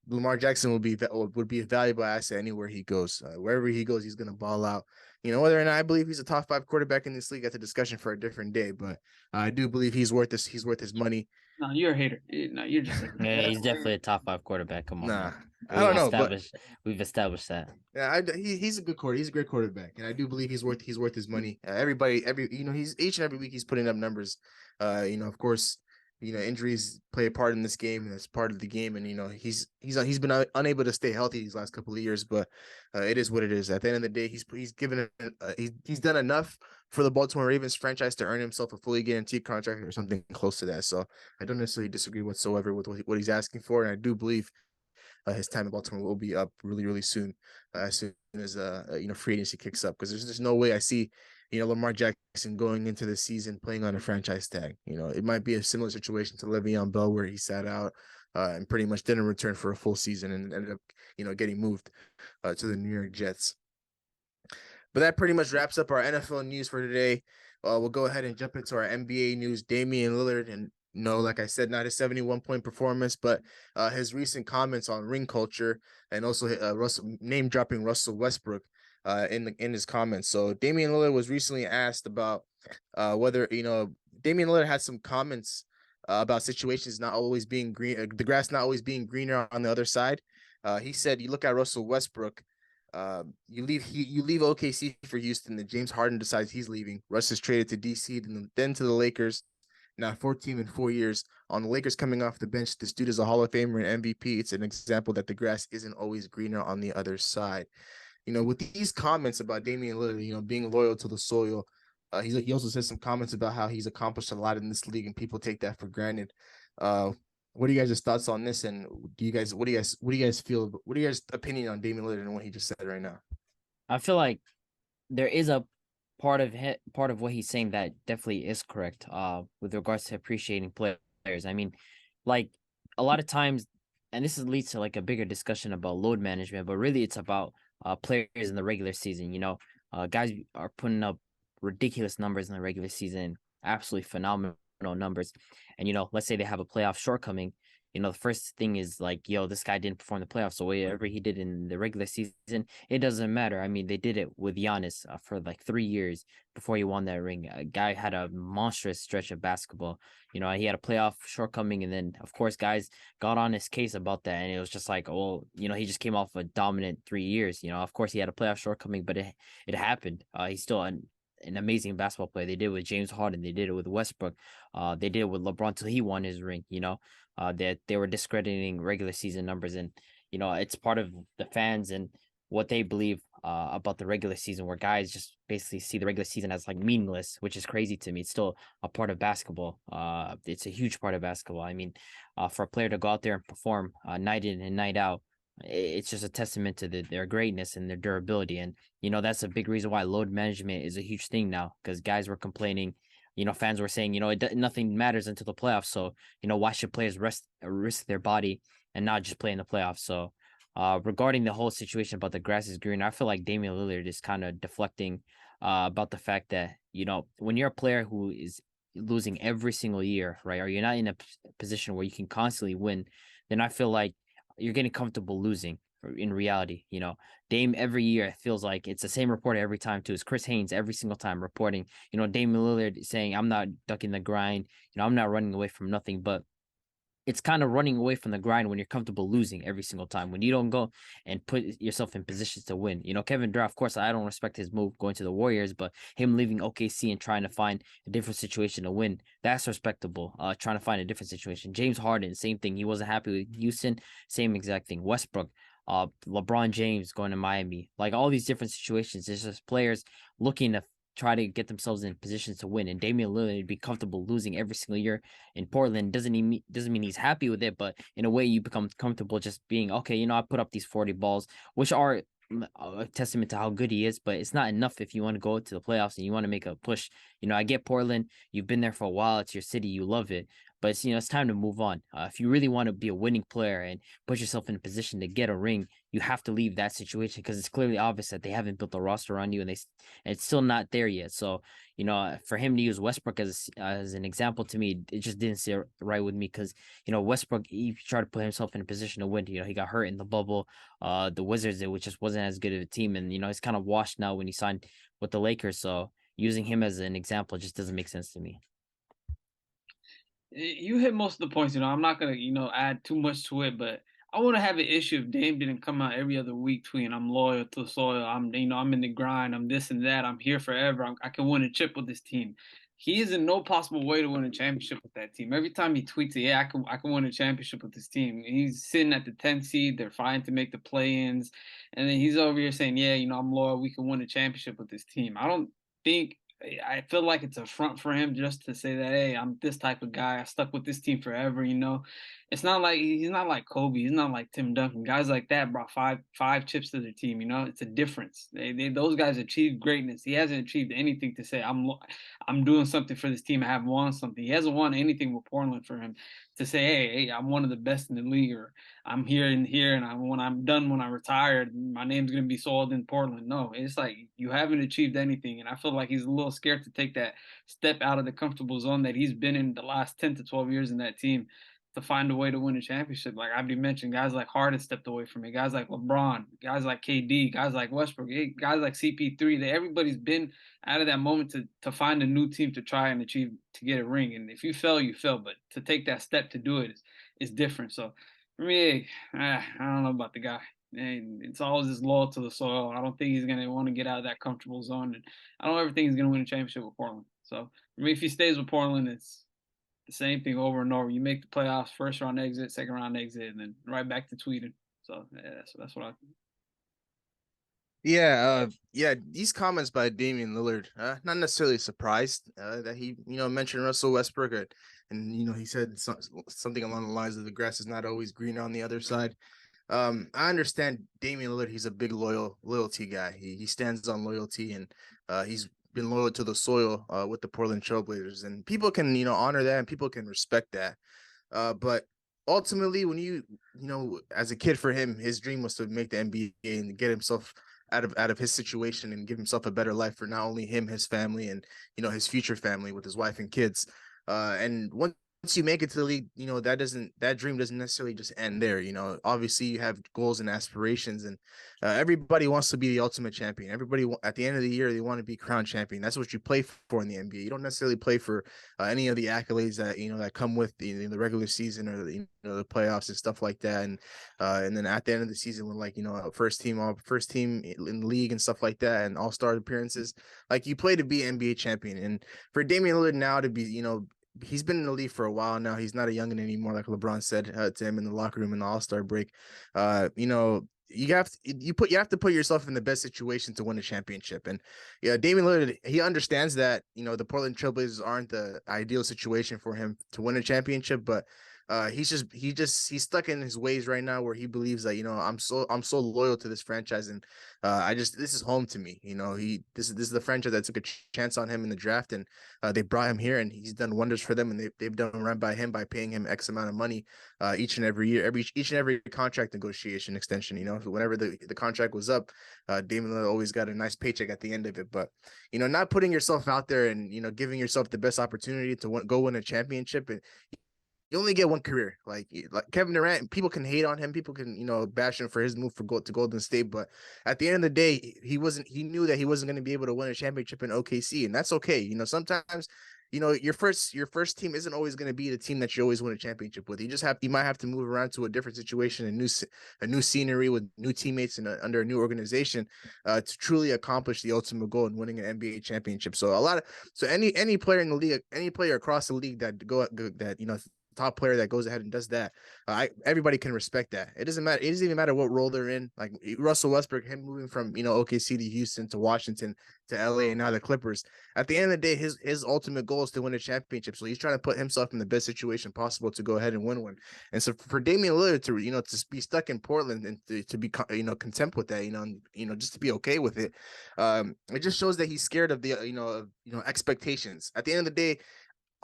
Lamar Jackson would be a valuable asset anywhere he goes. Wherever he goes, he's going to ball out. Whether or not I believe he's a top 5 quarterback in this league, that's a discussion for a different day. But I do believe he's worth this. He's worth his money. No, you're a hater. No, you're just a Yeah, he's definitely a top 5 quarterback. Come on, Nah, man. I don't know, but We've established that. yeah, he's a good quarter. He's a great quarterback, and I do believe he's worth his money. He's each and every week he's putting up numbers. Of course, injuries play a part in this game, and that's part of the game. And he's been unable to stay healthy these last couple of years, but it is what it is. At the end of the day, he's given he's done enough for the Baltimore Ravens franchise to earn himself a fully guaranteed contract or something close to that. So I don't necessarily disagree whatsoever with what he's asking for, and I do believe his time in Baltimore will be up really, really soon, as soon as free agency kicks up. Because there's no way I see Lamar Jackson going into the season playing on a franchise tag. It might be a similar situation to Le'Veon Bell where he sat out and pretty much didn't return for a full season and ended up getting moved to the New York Jets. But that pretty much wraps up our NFL news for today. We'll go ahead and jump into our NBA news. Damian Lillard, and like I said, not his 71-point performance, but his recent comments on ring culture and also name dropping Russell Westbrook in his comments. So Damian Lillard was recently asked about whether Damian Lillard had some comments about situations not always being green, the grass not always being greener on the other side. He said, "You look at Russell Westbrook." You leave OKC for Houston. Then James Harden decides he's leaving. Russ is traded to DC, then to the Lakers. Now 14 in 4 years. On the Lakers coming off the bench, this dude is a Hall of Famer and MVP. It's an example that the grass isn't always greener on the other side. With these comments about Damian Lillard, being loyal to the soil, he also says some comments about how he's accomplished a lot in this league and people take that for granted. What are you guys' thoughts on this? And what do you guys feel? What are your guys' opinion on Damian Lillard and what he just said right now? I feel like there is a part of what he's saying that definitely is correct. With regards to appreciating players. I mean, like a lot of times, and this leads to like a bigger discussion about load management, but really it's about players in the regular season. Guys are putting up ridiculous numbers in the regular season, absolutely phenomenal numbers. And let's say they have a playoff shortcoming. The first thing is like, this guy didn't perform the playoffs. So whatever he did in the regular season, it doesn't matter. I mean, they did it with Giannis for like 3 years before he won that ring. A guy had a monstrous stretch of basketball. He had a playoff shortcoming, and then of course guys got on his case about that, and it was just like, oh, he just came off a dominant 3 years. Of course he had a playoff shortcoming, but it happened. He's still an amazing basketball player. They did it with James Harden. They did it with Westbrook. They did it with LeBron till he won his ring. That they were discrediting regular season numbers, and it's part of the fans and what they believe about the regular season, where guys just basically see the regular season as like meaningless, which is crazy to me. It's still a part of basketball. It's a huge part of basketball. I mean, for a player to go out there and perform night in and night out, it's just a testament to their greatness and their durability. And that's a big reason why load management is a huge thing now, because guys were complaining. Fans were saying, nothing matters until the playoffs. So, why should players risk their body and not just play in the playoffs? So, regarding the whole situation about the grass is green, I feel like Damian Lillard is kind of deflecting about the fact that, when you're a player who is losing every single year, right, or you're not in a position where you can constantly win, then I feel like you're getting comfortable losing. In reality, Dame every year, it feels like it's the same reporter every time too. It's Chris Haynes every single time reporting, Damian Lillard saying, I'm not ducking the grind, I'm not running away from nothing. But it's kind of running away from the grind when you're comfortable losing every single time, when you don't go and put yourself in positions to win. Kevin Durant, of course, I don't respect his move going to the Warriors, but him leaving OKC and trying to find a different situation to win, that's respectable. Trying to find a different situation. James Harden, same thing. He wasn't happy with Houston, same exact thing. Westbrook, LeBron James going to Miami, like all these different situations. It's just players looking to try to get themselves in positions to win. And Damian Lillard would be comfortable losing every single year in Portland. Doesn't mean he's happy with it, but in a way you become comfortable just being, okay, I put up these 40 balls, which are a testament to how good he is, but it's not enough if you want to go to the playoffs and you want to make a push. I get Portland, you've been there for a while, it's your city, you love it. But it's time to move on. If you really want to be a winning player and put yourself in a position to get a ring, you have to leave that situation, because it's clearly obvious that they haven't built a roster around you, and it's still not there yet. So, for him to use Westbrook as an example, to me, it just didn't sit right with me, because, Westbrook, he tried to put himself in a position to win. He got hurt in the bubble. The Wizards, which just wasn't as good of a team, and, he's kind of washed now when he signed with the Lakers. So using him as an example just doesn't make sense to me. You hit most of the points. I'm not gonna, add too much to it, but I want to have an issue if Dame didn't come out every other week tweeting, "I'm loyal to the soil. I'm in the grind. I'm this and that. I'm here forever. I can win a chip with this team." He is in no possible way to win a championship with that team. Every time he tweets, "Yeah, I can win a championship with this team." He's sitting at the 10th seed. They're fighting to make the play-ins, and then he's over here saying, "Yeah, I'm loyal. We can win a championship with this team." Think I feel like it's a front for him just to say that, hey, I'm this type of guy. I stuck with this team forever. It's not like he's not like Kobe. He's not like Tim Duncan. Guys like that brought five chips to their team. It's a difference. Those guys achieved greatness. He hasn't achieved anything to say I'm doing something for this team. I have won something. He hasn't won anything with Portland for him to say, hey, I'm one of the best in the league, or I'm here and here, and when I'm done, when I retire, my name's gonna be sold in Portland. No, it's like you haven't achieved anything, and I feel like he's a little scared to take that step out of the comfortable zone that he's been in the last 10 to 12 years in that team to find a way to win a championship. Like Abdi mentioned, guys like Harden stepped away from it, guys like LeBron, guys like KD, guys like Westbrook, guys like CP3. Everybody's been out of that moment to find a new team to try and achieve to get a ring. And if you fail, you fail. But to take that step to do it is different. So for me, I don't know about the guy. And it's always just loyal to the soil. I don't think he's gonna want to get out of that comfortable zone. And I don't ever think he's gonna win a championship with Portland. So for me, if he stays with Portland, it's the same thing over and over. You make the playoffs, first round exit, second round exit, and then right back to tweeting. So yeah, that's what I think. Yeah, these comments by Damian Lillard, not necessarily surprised that he, mentioned Russell Westbrook, and he said something along the lines of the grass is not always green on the other side. I understand Damian Lillard. He's a big loyalty guy. He stands on loyalty, and he's been loyal to the soil with the Portland Trailblazers, and people can honor that, and people can respect that. But ultimately, when as a kid, for him, his dream was to make the NBA and get himself out of his situation and give himself a better life for not only him, his family, and his future family with his wife and kids. And once you make it to the league, that dream doesn't necessarily just end there. Obviously you have goals and aspirations, and everybody wants to be the ultimate champion. Everybody at the end of the year, they want to be crowned champion. That's what you play for in the NBA. You don't necessarily play for any of the accolades that that come with the regular season or the playoffs and stuff like that. And then at the end of the season, when first team in the league and stuff like that, and all-star appearances, like you play to be NBA champion. And for Damian Lillard now to be he's been in the league for a while now. He's not a youngin anymore, like LeBron said to him in the locker room in the All-Star break. You have to put yourself in the best situation to win a championship. And Damian Lillard, he understands that the Portland Trailblazers aren't the ideal situation for him to win a championship, but he's stuck in his ways right now where he believes that I'm so loyal to this franchise, and this is home to me. This is the franchise that took a chance on him in the draft, and they brought him here, and he's done wonders for them, and they've done right by him by paying him X amount of money each and every year, each and every contract negotiation extension. Whenever the contract was up, Damian Lillard always got a nice paycheck at the end of it. But not putting yourself out there and giving yourself the best opportunity to go win a championship, and you only get one career. Like Kevin Durant, people can hate on him, people can bash him for his move to Golden State, but at the end of the day, he knew that he wasn't going to be able to win a championship in OKC, and that's okay. Sometimes your first team isn't always going to be the team that you always win a championship with. You might have to move around to a different situation, a new scenery with new teammates and under a new organization to truly accomplish the ultimate goal in winning an NBA championship. So any player in the league, any player across the league that top player that goes ahead and does that, everybody can respect that. It doesn't matter. It doesn't even matter what role they're in. Like Russell Westbrook, him moving from OKC to Houston to Washington to LA and now the Clippers. At the end of the day, his ultimate goal is to win a championship. So he's trying to put himself in the best situation possible to go ahead and win one. And so for Damian Lillard to be stuck in Portland and to be content with that, just to be okay with it, it just shows that he's scared of the expectations. At the end of the day,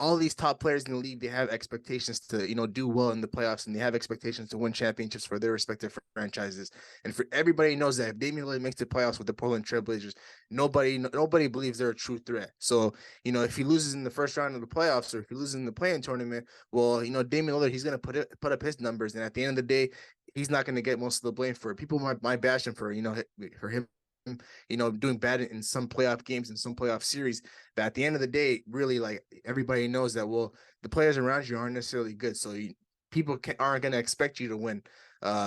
all these top players in the league, they have expectations to, do well in the playoffs, and they have expectations to win championships for their respective franchises. And for everybody knows that if Damian Lillard makes the playoffs with the Portland Trailblazers, nobody believes they're a true threat. So, if he loses in the first round of the playoffs, or if he loses in the play-in tournament, well, Damian Lillard, he's going to put up his numbers. And at the end of the day, he's not going to get most of the blame for it. People might bash him for him doing bad in some playoff games and some playoff series. But at the end of the day, really, like, everybody knows that, well, the players around you aren't necessarily good. So people aren't going to expect you to win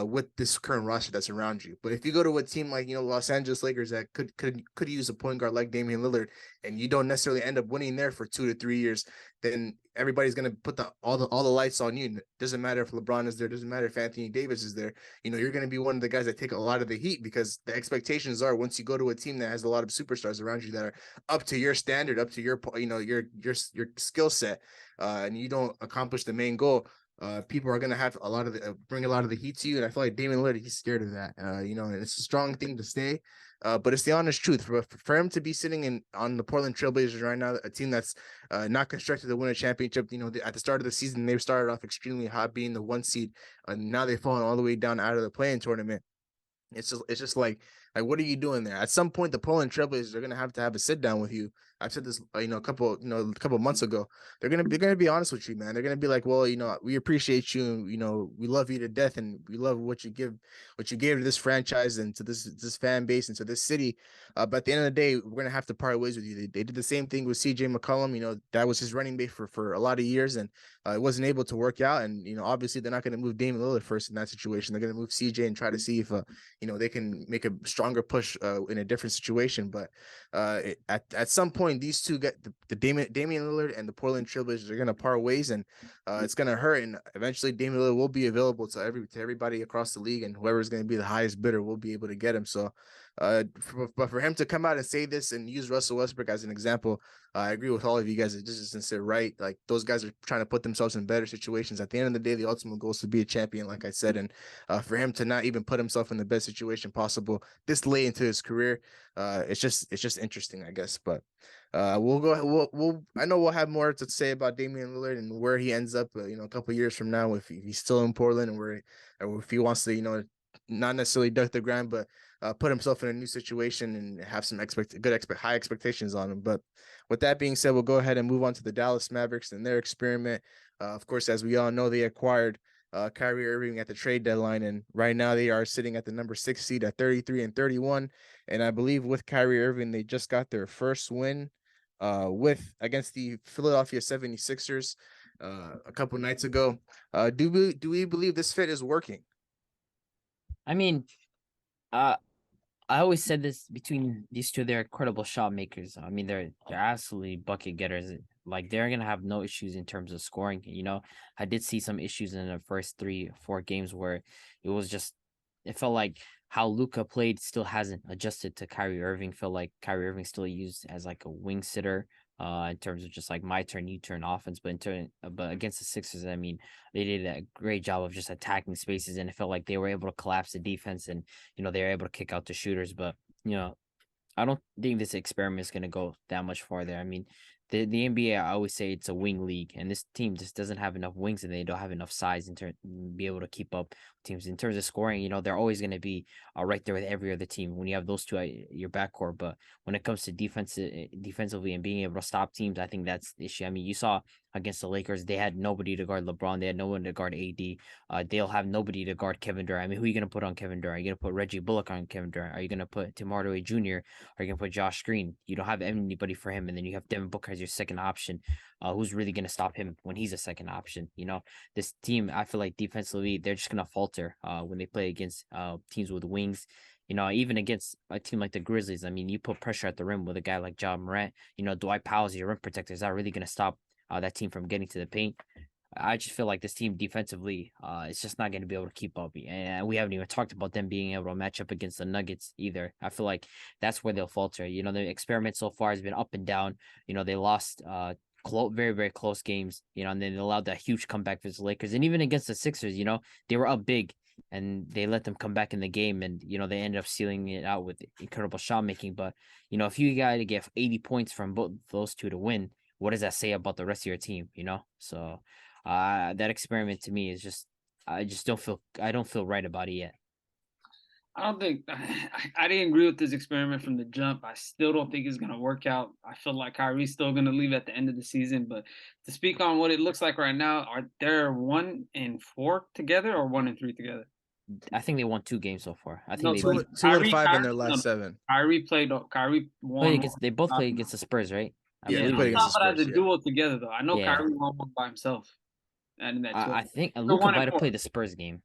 with this current roster that's around you. But if you go to a team like, Los Angeles Lakers that could use a point guard like Damian Lillard, and you don't necessarily end up winning there for 2 to 3 years, then everybody's going to put all the lights on you. Doesn't matter if LeBron is there, doesn't matter if Anthony Davis is there. You're going to be one of the guys that take a lot of the heat, because the expectations are, once you go to a team that has a lot of superstars around you that are up to your standard, up to your your skill set, and you don't accomplish the main goal, people are gonna have bring a lot of the heat to you, and I feel like Damian Lillard, he's scared of that. And it's a strong thing to say, but it's the honest truth. For him to be sitting on the Portland Trailblazers right now, a team that's not constructed to win a championship. At the start of the season, they started off extremely hot, being the 1 seed, and now they've fallen all the way down out of the play-in tournament. It's just like what are you doing there? At some point, the Portland Trailblazers are gonna have to have a sit down with you. I've said this, a couple months ago. They're gonna be honest with you, man. They're gonna be like, well, we appreciate you. We love you to death, and we love what you gave to this franchise and to this fan base and to this city. But at the end of the day, we're gonna have to part ways with you. They did the same thing with C.J. McCollum. That was his running mate for a lot of years, and it wasn't able to work out. And obviously, they're not gonna move Damian Lillard first in that situation. They're gonna move C.J. and try to see if they can make a stronger push in a different situation. But at some point, these two get the Damian Lillard and the Portland Trailblazers are going to part ways, and it's going to hurt. And eventually, Damian Lillard will be available to everybody across the league, and whoever is going to be the highest bidder will be able to get him. So, but for him to come out and say this and use Russell Westbrook as an example, I agree with all of you guys. It just isn't sit right. Like, those guys are trying to put themselves in better situations. At the end of the day, the ultimate goal is to be a champion, like I said, and for him to not even put himself in the best situation possible this late into his career, it's just interesting, I guess. But we'll go. I know we'll have more to say about Damian Lillard and where he ends up, a couple of years from now, if he's still in Portland, and or if he wants to, not necessarily duck the grind, but put himself in a new situation and have some high expectations on him. But with that being said, we'll go ahead and move on to the Dallas Mavericks and their experiment. Of course, as we all know, they acquired Kyrie Irving at the trade deadline, and right now they are sitting at the number 6 seed at 33-31. And I believe with Kyrie Irving, they just got their first win against the Philadelphia 76ers a couple nights ago. Do we believe this fit is working? I mean, I always said this, between these two, they're incredible shot makers. I mean, they're absolutely bucket getters. Like, they're gonna have no issues in terms of scoring. I did see some issues in the first 3-4 games where it felt like how Luka played still hasn't adjusted to Kyrie Irving. Felt like Kyrie Irving still used as like a wing sitter, in terms of just like my turn, you turn offense. But but against the Sixers, I mean, they did a great job of just attacking spaces, and it felt like they were able to collapse the defense, and they were able to kick out the shooters. But I don't think this experiment is going to go that much farther. I mean, the NBA, I always say it's a wing league, and this team just doesn't have enough wings, and they don't have enough size to be able to keep up teams. In terms of scoring, they're always going to be right there with every other team when you have those two at your backcourt. But when it comes to defensively and being able to stop teams, I think that's the issue. I mean, you saw against the Lakers, they had nobody to guard LeBron. They had no one to guard AD. They'll have nobody to guard Kevin Durant. I mean, who are you going to put on Kevin Durant? Are you going to put Reggie Bullock on Kevin Durant? Are you going to put Tim Hardaway Jr.? Are you going to put Josh Green? You don't have anybody for him. And then you have Devin Booker as your second option. Who's really going to stop him when he's a second option? This team, I feel like defensively, they're just going to falter when they play against teams with wings. Even against a team like the Grizzlies, I mean, you put pressure at the rim with a guy like Ja Morant. Dwight Powell's your rim protector. Is that really going to stop that team from getting to the paint? I just feel like this team defensively, it's just not going to be able to keep up. And we haven't even talked about them being able to match up against the Nuggets either. I feel like that's where they'll falter. The experiment so far has been up and down. They lost very, very close games, and then they allowed that huge comeback versus the Lakers. And even against the Sixers, they were up big, and they let them come back in the game, and they ended up sealing it out with incredible shot making. But if you got to get 80 points from both those two to win, what does that say about the rest of your team? So that experiment to me is I don't feel right about it yet. I don't think I didn't agree with this experiment from the jump. I still don't think it's going to work out. I feel like Kyrie's still going to leave at the end of the season. But to speak on what it looks like right now, are there 1 and 4 together or 1 and 3 together? I think they won 2 games so far. I think No, they but beat. Two and five in Kyrie, their no, last 7. Kyrie Played won against. They both played against the Spurs, right? I Yeah, they believe played they I'm against did. the talking about as Spurs. a Yeah, duo together though. I know Yeah, Kyrie won one by himself, and in that two. I think They're Luka one and might have four. played the Spurs game.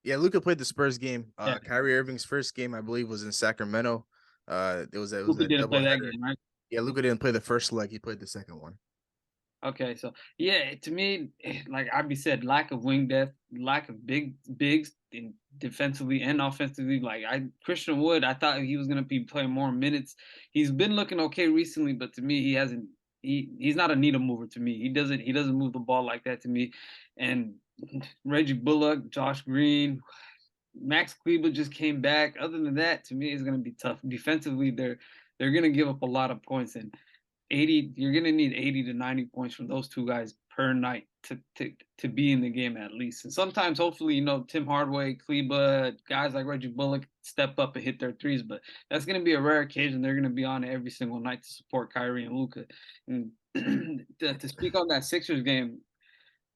yeah. Luka played the Spurs game. Yeah, Kyrie Irving's first game, I believe, was in Sacramento. It was Luka a didn't play that doubleheader. game, right? Yeah, Luka didn't play the first leg. He played the second one. Okay, so yeah, to me, like Abby said, lack of wing depth, lack of bigs in defensively and offensively. Like Christian Wood, I thought he was gonna be playing more minutes. He's been looking okay recently, but to me, he hasn't. He's not a needle mover to me. He doesn't move the ball like that to me. And Reggie Bullock, Josh Green, Max Kleber just came back. Other than that, to me, it's gonna be tough. Defensively, they're gonna give up a lot of points, and 80 you're going to need 80 to 90 points from those two guys per night to be in the game at least. And sometimes hopefully Tim Hardaway, Kleba, guys like Reggie Bullock step up and hit their threes, but that's going to be a rare occasion. They're going to be on every single night to support Kyrie and Luka. And to speak on that Sixers game,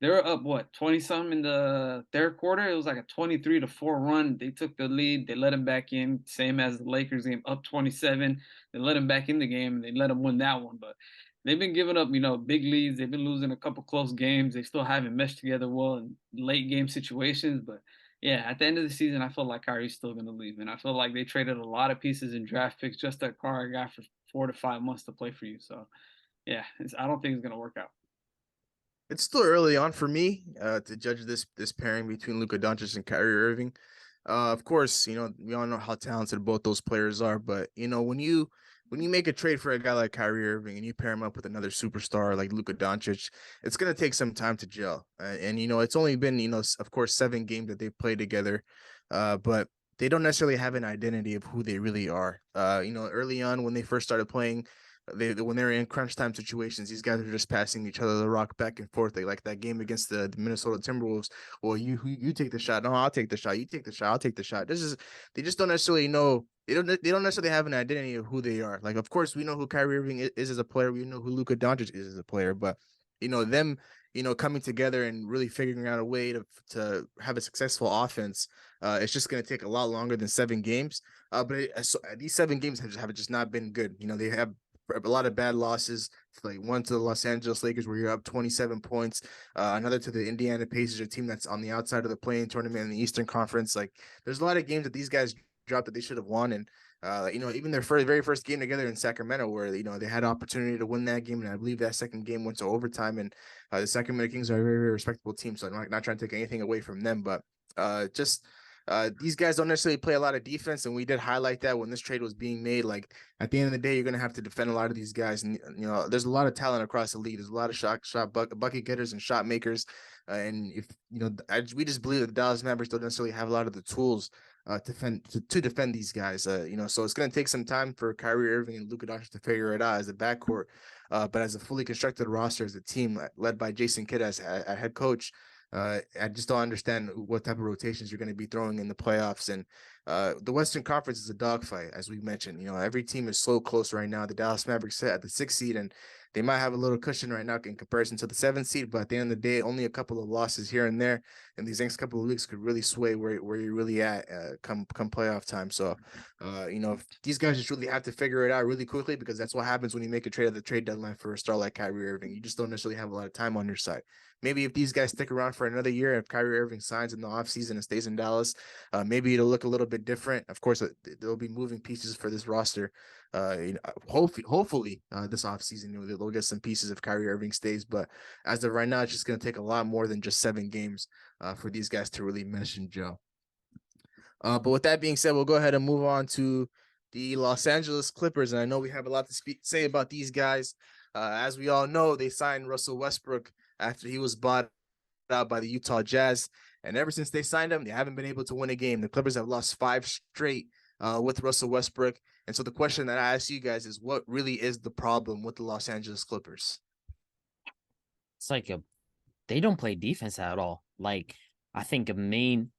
they were up 20 something in the third quarter. It was like a 23-4 run. They took the lead. They let him back in, same as the Lakers game, up 27. They let him back in the game and they let him win that one. But they've been giving up, big leads. They've been losing a couple close games. They still haven't meshed together well in late game situations. But yeah, at the end of the season, I feel like Kyrie's still going to leave. And I feel like they traded a lot of pieces in draft picks just that Carr got for 4 to 5 months to play for you. So yeah, I don't think it's going to work out. It's still early on for me to judge this pairing between Luka Doncic and Kyrie Irving. Of course, we all know how talented both those players are, but when you make a trade for a guy like Kyrie Irving and you pair him up with another superstar like Luka Doncic, it's gonna take some time to gel. And it's only been of course 7 games that they've played together, but they don't necessarily have an identity of who they really are. Early on when they first started playing, when they're in crunch time situations, these guys are just passing each other the rock back and forth. They like that game against the Minnesota Timberwolves. Well, you take the shot. No, I'll take the shot. You take the shot. I'll take the shot. They just don't necessarily know. They don't necessarily have an identity of who they are. Like, of course, we know who Kyrie Irving is as a player. We know who Luka Doncic is as a player. But them, coming together and really figuring out a way to have a successful offense, it's just going to take a lot longer than 7 games. These 7 games have just not been good. They have a lot of bad losses, like one to the Los Angeles Lakers where you're up 27 points, another to the Indiana Pacers, a team that's on the outside of the play-in tournament in the Eastern Conference. Like, there's a lot of games that these guys dropped that they should have won, and even their very first game together in Sacramento, where they had opportunity to win that game, and I believe that second game went to overtime. And the Sacramento Kings are a very, very respectable team, so I'm not trying to take anything away from them, but these guys don't necessarily play a lot of defense, and we did highlight that when this trade was being made. Like, at the end of the day, you're going to have to defend a lot of these guys, and there's a lot of talent across the league. There's a lot of bucket getters and shot makers, and if we just believe that the Dallas Mavericks don't necessarily have a lot of the tools to defend these guys. So it's going to take some time for Kyrie Irving and Luka Doncic to figure it out as a backcourt, but as a fully constructed roster, as a team led by Jason Kidd as a head coach. I just don't understand what type of rotations you're going to be throwing in the playoffs. And the Western Conference is a dogfight, as we mentioned. Every team is so close right now. The Dallas Mavericks sit at the 6th seed, and they might have a little cushion right now in comparison to the 7th seed. But at the end of the day, only a couple of losses here and there, and these next couple of weeks could really sway where you're really at come playoff time. So, these guys just really have to figure it out really quickly, because that's what happens when you make a trade at the trade deadline for a star like Kyrie Irving. You just don't necessarily have a lot of time on your side. Maybe if these guys stick around for another year, if Kyrie Irving signs in the offseason and stays in Dallas, maybe it'll look a little bit different. Of course, there'll be moving pieces for this roster. Hopefully this offseason, they'll get some pieces if Kyrie Irving stays. But as of right now, it's just going to take a lot more than just 7 games for these guys to really mesh and gel. But with that being said, we'll go ahead and move on to the Los Angeles Clippers. And I know we have a lot to say about these guys. As we all know, they signed Russell Westbrook after he was bought out by the Utah Jazz. And ever since they signed him, they haven't been able to win a game. The Clippers have lost 5 straight with Russell Westbrook. And so the question that I ask you guys is, what really is the problem with the Los Angeles Clippers? It's like they don't play defense at all. Like, I think a main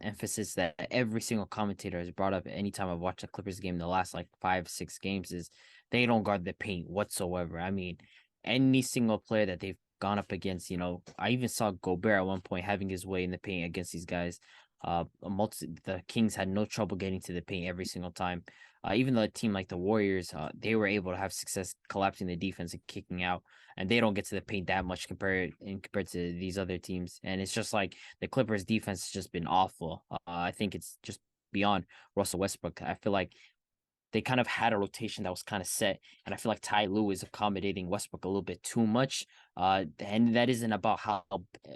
emphasis that every single commentator has brought up anytime I've watched a Clippers game in the last 5-6 games is they don't guard the paint whatsoever. I mean, any single player that they've gone up against, I even saw Gobert at one point having his way in the paint against these guys. The Kings had no trouble getting to the paint every single time. Even though a team like the Warriors, they were able to have success collapsing the defense and kicking out, and they don't get to the paint that much compared to these other teams. And it's just like the Clippers defense has just been awful. I think it's just beyond Russell Westbrook. I feel like they kind of had a rotation that was kind of set, and I feel like Ty Lue is accommodating Westbrook a little bit too much. And that isn't about how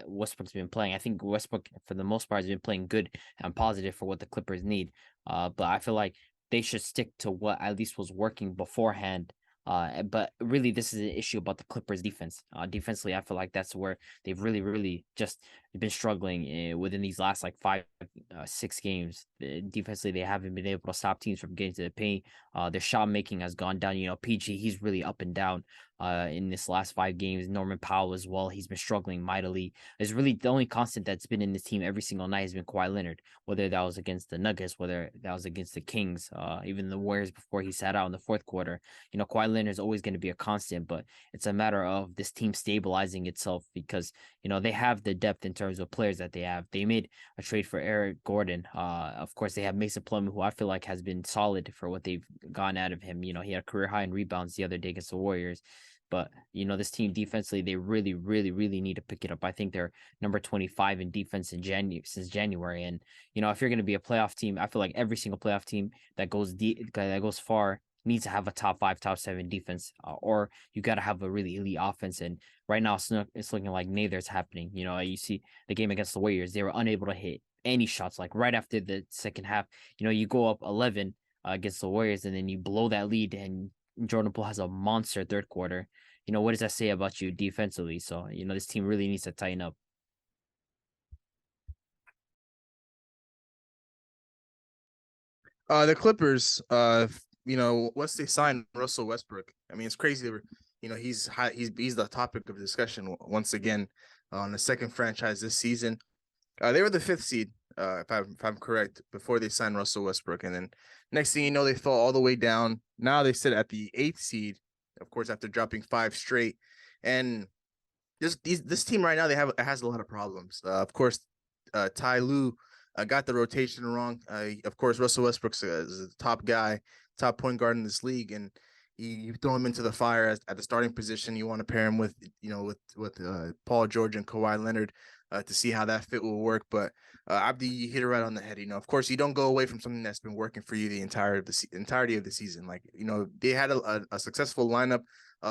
Westbrook's been playing. I think Westbrook, for the most part, has been playing good and positive for what the Clippers need. But I feel like they should stick to what at least was working beforehand. But really, this is an issue about the Clippers' defense. Defensively, I feel like that's where they've really, really just been struggling within these last like 6 games. Defensively, they haven't been able to stop teams from getting to the paint. Their shot making has gone down. PG, he's really up and down in this last 5 games. Norman Powell as well. He's been struggling mightily. It's really the only constant that's been in this team every single night has been Kawhi Leonard, whether that was against the Nuggets, whether that was against the Kings, even the Warriors before he sat out in the fourth quarter. Kawhi Leonard is always going to be a constant, but it's a matter of this team stabilizing itself because, they have the depth in terms of players that they have. They made a trade for Eric Gordon. Of course, they have Mason Plumlee, who I feel like has been solid for what they've gotten out of him. He had a career high in rebounds the other day against the Warriors. But, this team defensively, they really, really, really need to pick it up. I think they're number 25 in defense since January. And, if you're going to be a playoff team, I feel like every single playoff team that goes far needs to have a top 5, top 7 defense, or you got to have a really elite offense. And right now, it's looking like neither's happening. You see the game against the Warriors, they were unable to hit any shots. Like right after the second half, you go up 11 against the Warriors, and then you blow that lead, and Jordan Poole has a monster third quarter. What does that say about you defensively? So, this team really needs to tighten up. The Clippers, once they signed Russell Westbrook, I mean, it's crazy. He's the topic of discussion once again on the second franchise this season. They were the 5th seed, if I'm correct, before they signed Russell Westbrook, and then next thing you know, they fell all the way down. Now they sit at the 8th seed, of course, after dropping 5 straight. And this team right now has a lot of problems. Of course, Ty Lue got the rotation wrong. Of course, Russell Westbrook's is the top guy, top point guard in this league, and you throw him into the fire at the starting position. You want to pair him with Paul George and Kawhi Leonard to see how that fit will work. But Abdi, you hit it right on the head. Of course, you don't go away from something that's been working for you the entirety of the season. Like, they had a successful lineup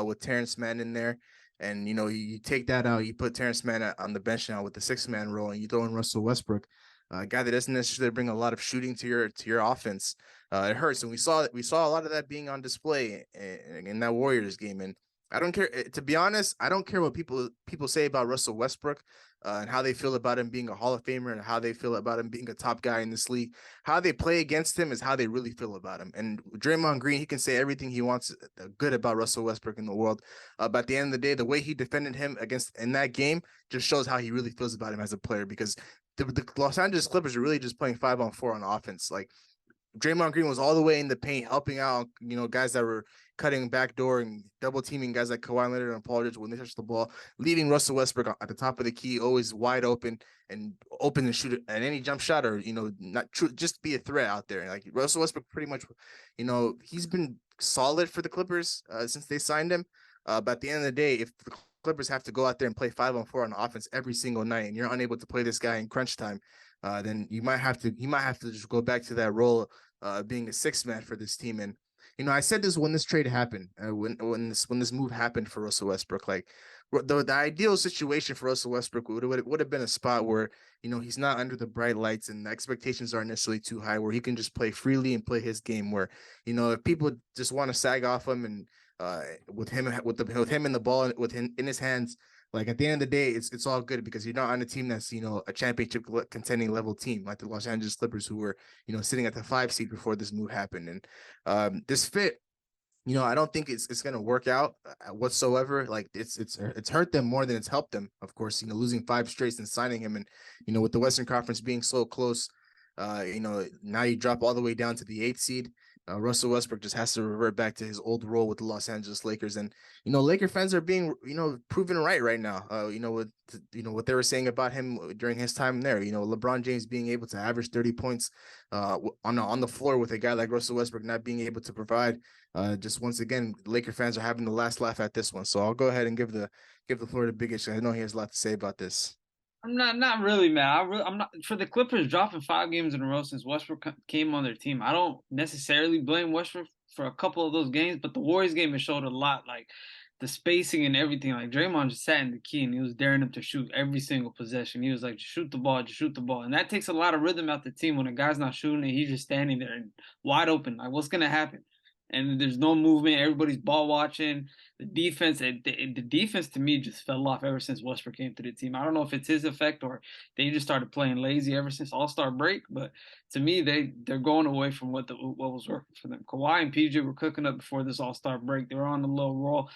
with Terrence Mann in there. And, you take that out, you put Terrence Mann on the bench now with the 6-man role, and you throw in Russell Westbrook, a guy that doesn't necessarily bring a lot of shooting to your offense. It hurts. And we saw a lot of that being on display in that Warriors game. And I don't care, to be honest, I don't care what people say about Russell Westbrook and how they feel about him being a Hall of Famer and how they feel about him being a top guy in this league. How they play against him is how they really feel about him. And Draymond Green, he can say everything he wants good about Russell Westbrook in the world. But at the end of the day, the way he defended him in that game just shows how he really feels about him as a player, because the Los Angeles Clippers are really just playing 5-on-4 on offense. Like, Draymond Green was all the way in the paint, helping out, guys that were cutting backdoor and double teaming guys like Kawhi Leonard and Paul George when they touch the ball, leaving Russell Westbrook at the top of the key, always wide open and shoot it at any jump shot, or, not true, just be a threat out there. Like, Russell Westbrook pretty much, he's been solid for the Clippers since they signed him. But at the end of the day, if the Clippers have to go out there and play 5-on-4 on offense every single night, and you're unable to play this guy in crunch time, then he might have to just go back to that role, being a 6-man for this team. And I said this when this trade happened, when this move happened for Russell Westbrook. Like, the ideal situation for Russell Westbrook would have been a spot where he's not under the bright lights and the expectations aren't necessarily too high, where he can just play freely and play his game. Where if people just want to sag off him and with him and the ball with him in his hands, like, at the end of the day, it's all good, because you're not on a team that's a championship contending level team like the Los Angeles Clippers, who were sitting at the 5 seed before this move happened. And this fit, I don't think it's gonna work out whatsoever. Like, it's hurt them more than it's helped them. Of course, losing 5 straight and signing him, and with the Western Conference being so close, now you drop all the way down to the 8th seed. Russell Westbrook just has to revert back to his old role with the Los Angeles Lakers. And, Laker fans are being, proven right now. What they were saying about him during his time there, LeBron James being able to average 30 points on the floor with a guy like Russell Westbrook not being able to provide. Just once again, Laker fans are having the last laugh at this one. So I'll go ahead and give the floor to Big Ish. I know he has a lot to say about this. I'm not really, man. I'm not for the Clippers dropping 5 games in a row since Westbrook came on their team. I don't necessarily blame Westbrook for a couple of those games, but the Warriors game has showed a lot, like the spacing and everything. Like Draymond just sat in the key and he was daring him to shoot every single possession. He was like, just shoot the ball, and that takes a lot of rhythm out the team when a guy's not shooting and he's just standing there and wide open. Like, what's gonna happen? And there's no movement. Everybody's ball watching. The defense to me just fell off ever since Westbrook came to the team. I don't know if it's his effect or they just started playing lazy ever since All-Star break. But to me, they're going away from what was working for them. Kawhi and PJ were cooking up before this All-Star break. They were on a little roll.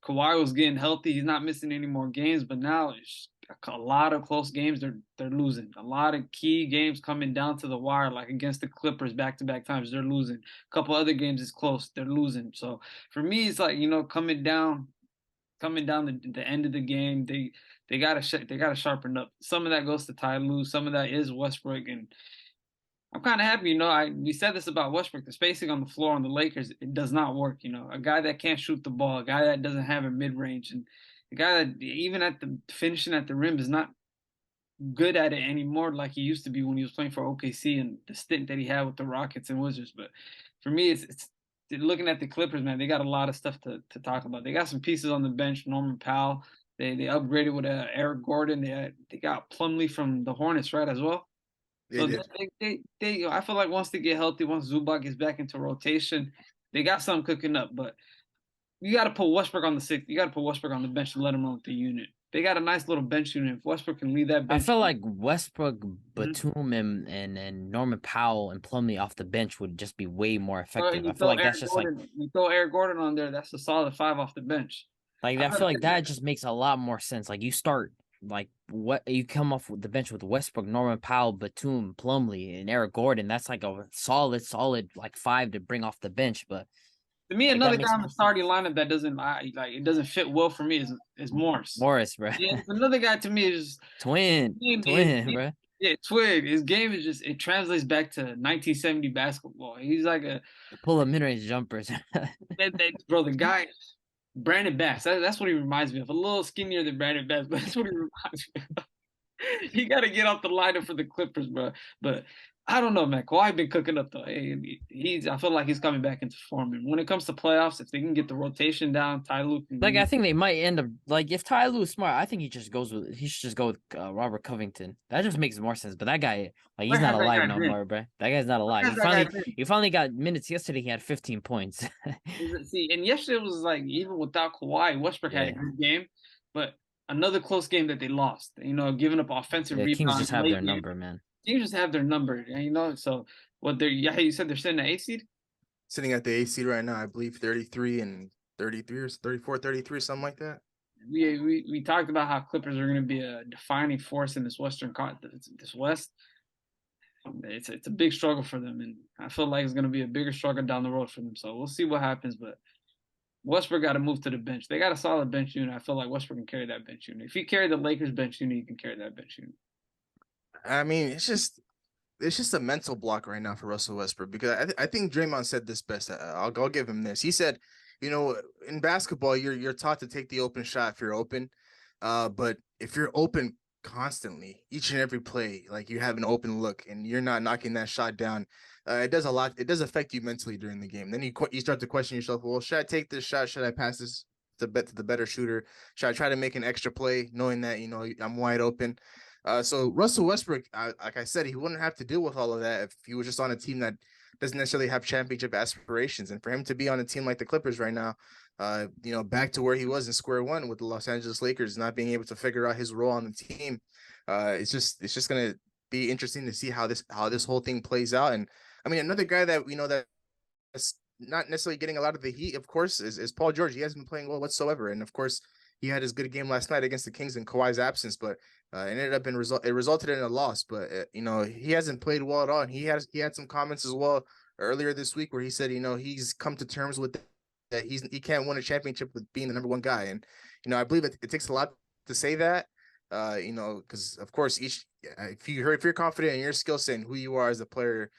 Kawhi was getting healthy. He's not missing any more games. But now it's a lot of close games they're losing. A lot of key games coming down to the wire, like against the Clippers back-to-back times, they're losing. A couple other games is close, they're losing. So for me, it's like, coming down the end of the game, they gotta sharpen up. Some of that goes to Ty Lue, some of that is Westbrook, and I'm kind of happy. We said this about Westbrook. The spacing on the floor on the Lakers, it does not work. A guy that can't shoot the ball, a guy that doesn't have a mid-range, and the guy that even at the finishing at the rim is not good at it anymore like he used to be when he was playing for OKC and the stint that he had with the Rockets and Wizards. But for me, it's looking at the Clippers, man. They got a lot of stuff to talk about. They got some pieces on the bench. Norman Powell. They upgraded with Eric Gordon. They got Plumlee from the Hornets, right, as well. So they I feel like once they get healthy, once Zubac gets back into rotation, they got something cooking up. But you got to put Westbrook on the sixth. You got to put Westbrook on the bench and let him run with the unit. They got a nice little bench unit. If Westbrook can lead that bench, I feel like Westbrook, Batum, and Norman Powell and Plumlee off the bench would just be way more effective. I feel like that's just Gordon, you throw Eric Gordon on there. That's a solid 5 off the bench. Like I feel like that just makes a lot more sense. Like you start what you come off with the bench with Westbrook, Norman Powell, Batum, Plumlee, and Eric Gordon. That's like a solid like 5 to bring off the bench. But to me, another guy on the starting lineup that it doesn't fit well for me is Morris. Morris, bro. Yeah, another guy to me is twin, bro. Yeah, twin. His game is it translates back to 1970 basketball. He's like pull up mid-range jumpers. Bro, the guy, Brandon Bass. That's what he reminds me of. A little skinnier than Brandon Bass, but that's what he reminds me of. He got to get off the lineup for the Clippers, bro. But I don't know, man. Kawhi been cooking up though. I feel like he's coming back into form. And when it comes to playoffs, if they can get the rotation down, Ty Lue I think they might end up if Ty Lue is smart, I think he should just go with Robert Covington. That just makes more sense. But that guy, he's not alive no more, bro. That guy's not alive. He finally got minutes yesterday. He had 15 points. See, and yesterday was even without Kawhi, Westbrook had a good game, but another close game that they lost. Giving up offensive rebounds. Kings just have their number, man. You just have their number, so you said they're sitting at 8th seed? Sitting at the 8th seed right now, I believe 33 and 33 or 34, 33, something like that. We talked about how Clippers are going to be a defining force in this West. It's a big struggle for them, and I feel like it's going to be a bigger struggle down the road for them. So we'll see what happens, but Westbrook got to move to the bench. They got a solid bench unit. I feel like Westbrook can carry that bench unit. If he carried the Lakers bench unit, he can carry that bench unit. I mean, it's just a mental block right now for Russell Westbrook, because I think Draymond said this best. I'll give him this. He said, in basketball, you're taught to take the open shot if you're open, but if you're open constantly, each and every play, like you have an open look and you're not knocking that shot down, it does a lot. It does affect you mentally during the game. Then you start to question yourself. Well, should I take this shot? Should I pass this to the better shooter? Should I try to make an extra play, knowing that I'm wide open? So Russell Westbrook, like I said, he wouldn't have to deal with all of that if he was just on a team that doesn't necessarily have championship aspirations. And for him to be on a team like the Clippers right now, back to where he was in square one with the Los Angeles Lakers, not being able to figure out his role on the team, it's just going to be interesting to see how this whole thing plays out. And I mean, another guy that that's not necessarily getting a lot of the heat, of course, is Paul George. He hasn't been playing well whatsoever, and of course, he had his good game last night against the Kings in Kawhi's absence, but it ended up it resulted in a loss. But he hasn't played well at all. And he had some comments as well earlier this week where he said, he's come to terms with that he can't win a championship with being the number one guy. And, I believe it takes a lot to say that, because of course if you're confident in your skill set and who you are as a player,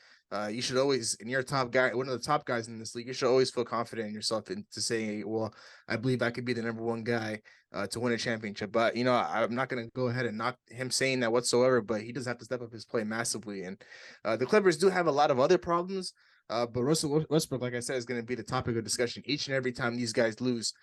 you should always, and you're a top guy, one of the top guys in this league, you should always feel confident in yourself and to say, well, I believe I could be the number one guy to win a championship. But, I'm not going to go ahead and knock him saying that whatsoever, but he does have to step up his play massively. And the Clippers do have a lot of other problems. But Russell Westbrook, like I said, is going to be the topic of discussion each and every time these guys lose,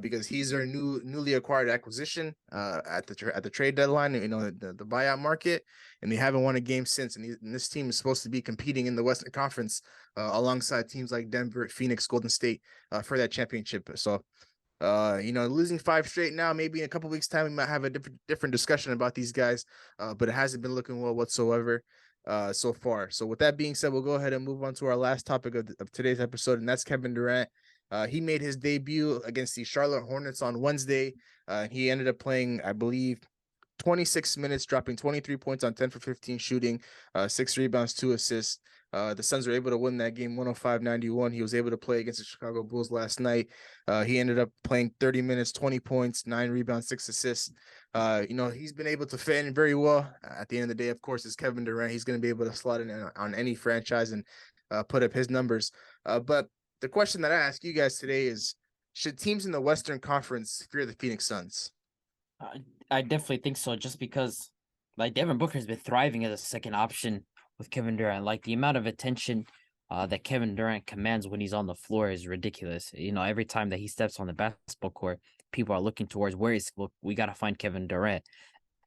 because he's their newly acquired acquisition at the trade deadline, the buyout market, and they haven't won a game since. And this team is supposed to be competing in the Western Conference alongside teams like Denver, Phoenix, Golden State for that championship. So, losing 5 straight now, maybe in a couple weeks' time, we might have a different discussion about these guys, but it hasn't been looking well whatsoever so far. So with that being said, we'll go ahead and move on to our last topic of today's episode, and that's Kevin Durant. He made his debut against the Charlotte Hornets on Wednesday. He ended up playing, I believe, 26 minutes, dropping 23 points on 10 for 15 shooting, 6 rebounds, 2 assists. The Suns were able to win that game 105-91. He was able to play against the Chicago Bulls last night. He ended up playing 30 minutes, 20 points, 9 rebounds, 6 assists. He's been able to fit in very well. At the end of the day, of course, it's Kevin Durant. He's going to be able to slot in on any franchise and put up his numbers. But the question that I ask you guys today is, should teams in the Western Conference fear the Phoenix Suns? I definitely think so, just because like Devin Booker has been thriving as a second option with Kevin Durant. Like the amount of attention that Kevin Durant commands when he's on the floor is ridiculous. Every time that he steps on the basketball court, people are looking towards we got to find Kevin Durant.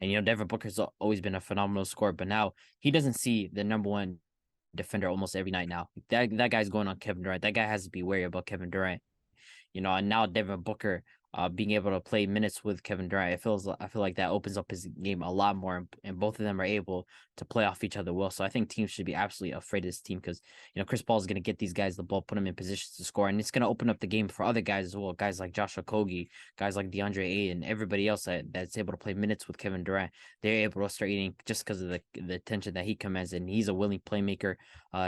And, Devin Booker's always been a phenomenal scorer, but now he doesn't see the number one defender almost every night now. That guy's going on Kevin Durant. That guy has to be wary about Kevin Durant. And now Devin Booker being able to play minutes with Kevin Durant, I feel like that opens up his game a lot more, and both of them are able to play off each other well. So I think teams should be absolutely afraid of this team, because Chris Paul is going to get these guys the ball, put them in positions to score, and it's going to open up the game for other guys as well. Guys like Josh Okogie, guys like DeAndre Ayton, everybody else that's able to play minutes with Kevin Durant, they're able to start eating just because of the attention that he commands, and he's a willing playmaker.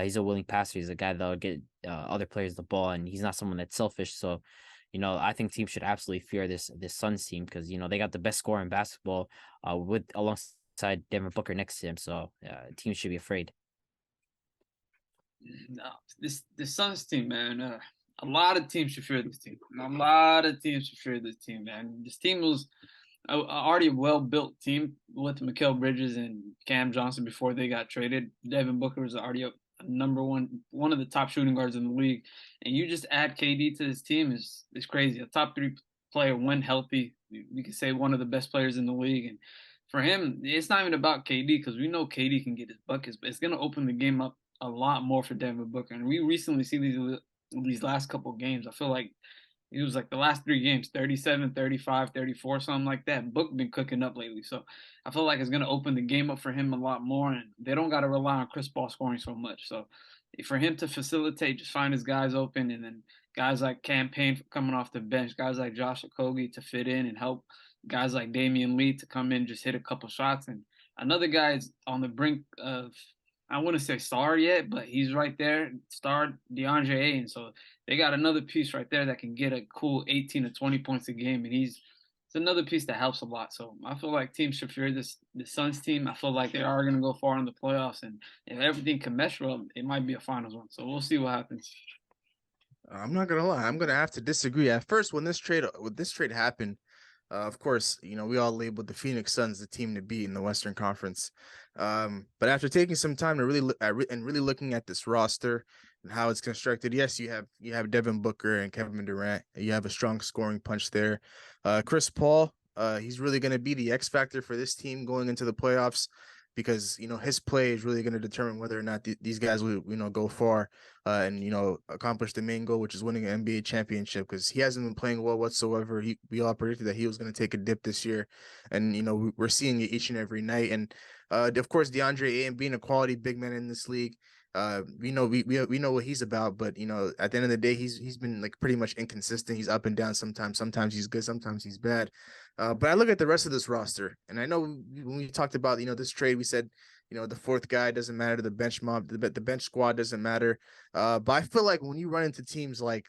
He's a willing passer. He's a guy that'll get other players the ball, and he's not someone that's selfish. So I think teams should absolutely fear this Suns team, because they got the best scorer in basketball alongside Devin Booker next to him. So teams should be afraid. No, this Suns team, man. A lot of teams should fear this team. A lot of teams should fear this team, man. This team was already a well-built team with Mikal Bridges and Cam Johnson before they got traded. Devin Booker was already number one of the top shooting guards in the league, and you just add KD to this team is crazy. A top 3 player when healthy, we could say one of the best players in the league. And for him, it's not even about KD, because we know KD can get his buckets, but it's going to open the game up a lot more for Devin Booker. And we recently see these last couple of games. I feel like it was like the last 3 games, 37, 35, 34, something like that. Book been cooking up lately. So I feel like it's going to open the game up for him a lot more, and they don't got to rely on Chris Paul scoring so much. So for him to facilitate, just find his guys open, and then guys like Cam Payne coming off the bench, guys like Josh Okogie to fit in and help, guys like Damian Lee to come in, just hit a couple shots. And another guy is on the brink of, I wouldn't say star yet, but he's right there, star DeAndre Ayton. So they got another piece right there that can get a cool 18 to 20 points a game, and it's another piece that helps a lot. So I feel like teams should fear the Suns team. I feel like they are going to go far in the playoffs, and if everything can mesh well, it might be a finals one. So we'll see what happens. I'm not gonna lie, I'm gonna have to disagree. At first, when this trade happened, of course, we all labeled the Phoenix Suns the team to beat in the Western Conference. But after taking some time to really looking at this roster and how it's constructed, yes, you have Devin Booker and Kevin Durant. You have a strong scoring punch there. Chris Paul, he's really going to be the X factor for this team going into the playoffs, because his play is really going to determine whether or not these guys will go far and accomplish the main goal, which is winning an NBA championship, because he hasn't been playing well whatsoever. We all predicted that he was going to take a dip this year, and we're seeing it each and every night. And of course, DeAndre Ayton being a quality big man in this league, we know what he's about. But at the end of the day, he's been like pretty much inconsistent. He's up and down sometimes. Sometimes he's good, sometimes he's bad. But I look at the rest of this roster, and I know when we talked about this trade, we said the fourth guy doesn't matter. The bench mob, the bench squad doesn't matter. But I feel like when you run into teams like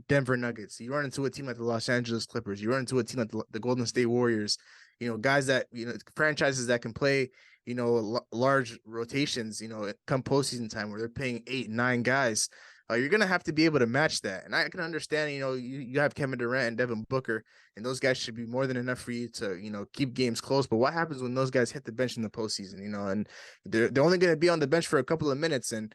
Denver Nuggets, you run into a team like the Los Angeles Clippers, you run into a team like the Golden State Warriors, guys that, franchises that can play, large rotations, come postseason time where they're paying 8, 9 guys. You're going to have to be able to match that. And I can understand, you have Kevin Durant and Devin Booker, and those guys should be more than enough for you to, keep games close. But what happens when those guys hit the bench in the postseason, and they're only going to be on the bench for a couple of minutes. And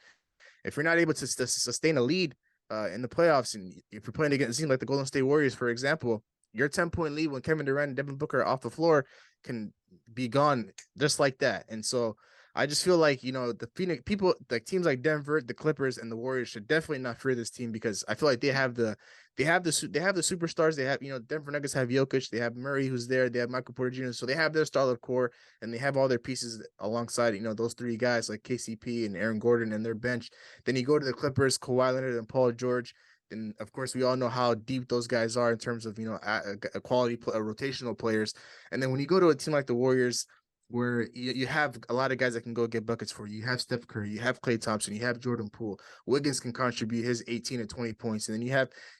if you're not able to sustain a lead in the playoffs, and if you're playing against a team like the Golden State Warriors, for example, your 10-point lead when Kevin Durant and Devin Booker are off the floor can be gone just like that. And so I just feel like, the Phoenix people, like teams like Denver, the Clippers, and the Warriors should definitely not fear this team, because I feel like they have the superstars. They have, Denver Nuggets have Jokic, they have Murray who's there, they have Michael Porter Jr. So they have their solid core, and they have all their pieces alongside, those three guys like KCP and Aaron Gordon and their bench. Then you go to the Clippers, Kawhi Leonard and Paul George. And of course, we all know how deep those guys are in terms of, a quality rotational players. And then when you go to a team like the Warriors, where you have a lot of guys that can go get buckets for you. You have Steph Curry, you have Klay Thompson, you have Jordan Poole. Wiggins can contribute his 18 to 20 points. And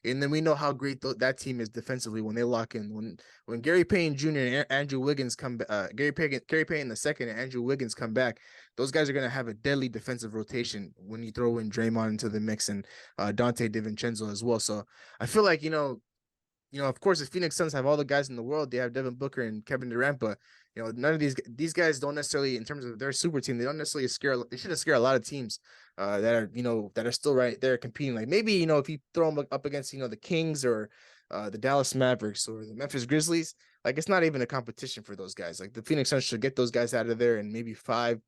then we know how great that team is defensively when they lock in. When Gary Payne Jr. and Andrew Wiggins come Gary Payne the second and Andrew Wiggins come back, those guys are going to have a deadly defensive rotation when you throw in Draymond into the mix, and Dante DiVincenzo as well. So I feel like, of course, the Phoenix Suns have all the guys in the world. They have Devin Booker and Kevin Durant, but none of these guys don't necessarily, in terms of their super team, they don't necessarily scare. They should have scared a lot of teams that are still right there competing. Like maybe if you throw them up against the Kings or the Dallas Mavericks or the Memphis Grizzlies, like it's not even a competition for those guys. Like the Phoenix Suns should get those guys out of there in maybe 5-6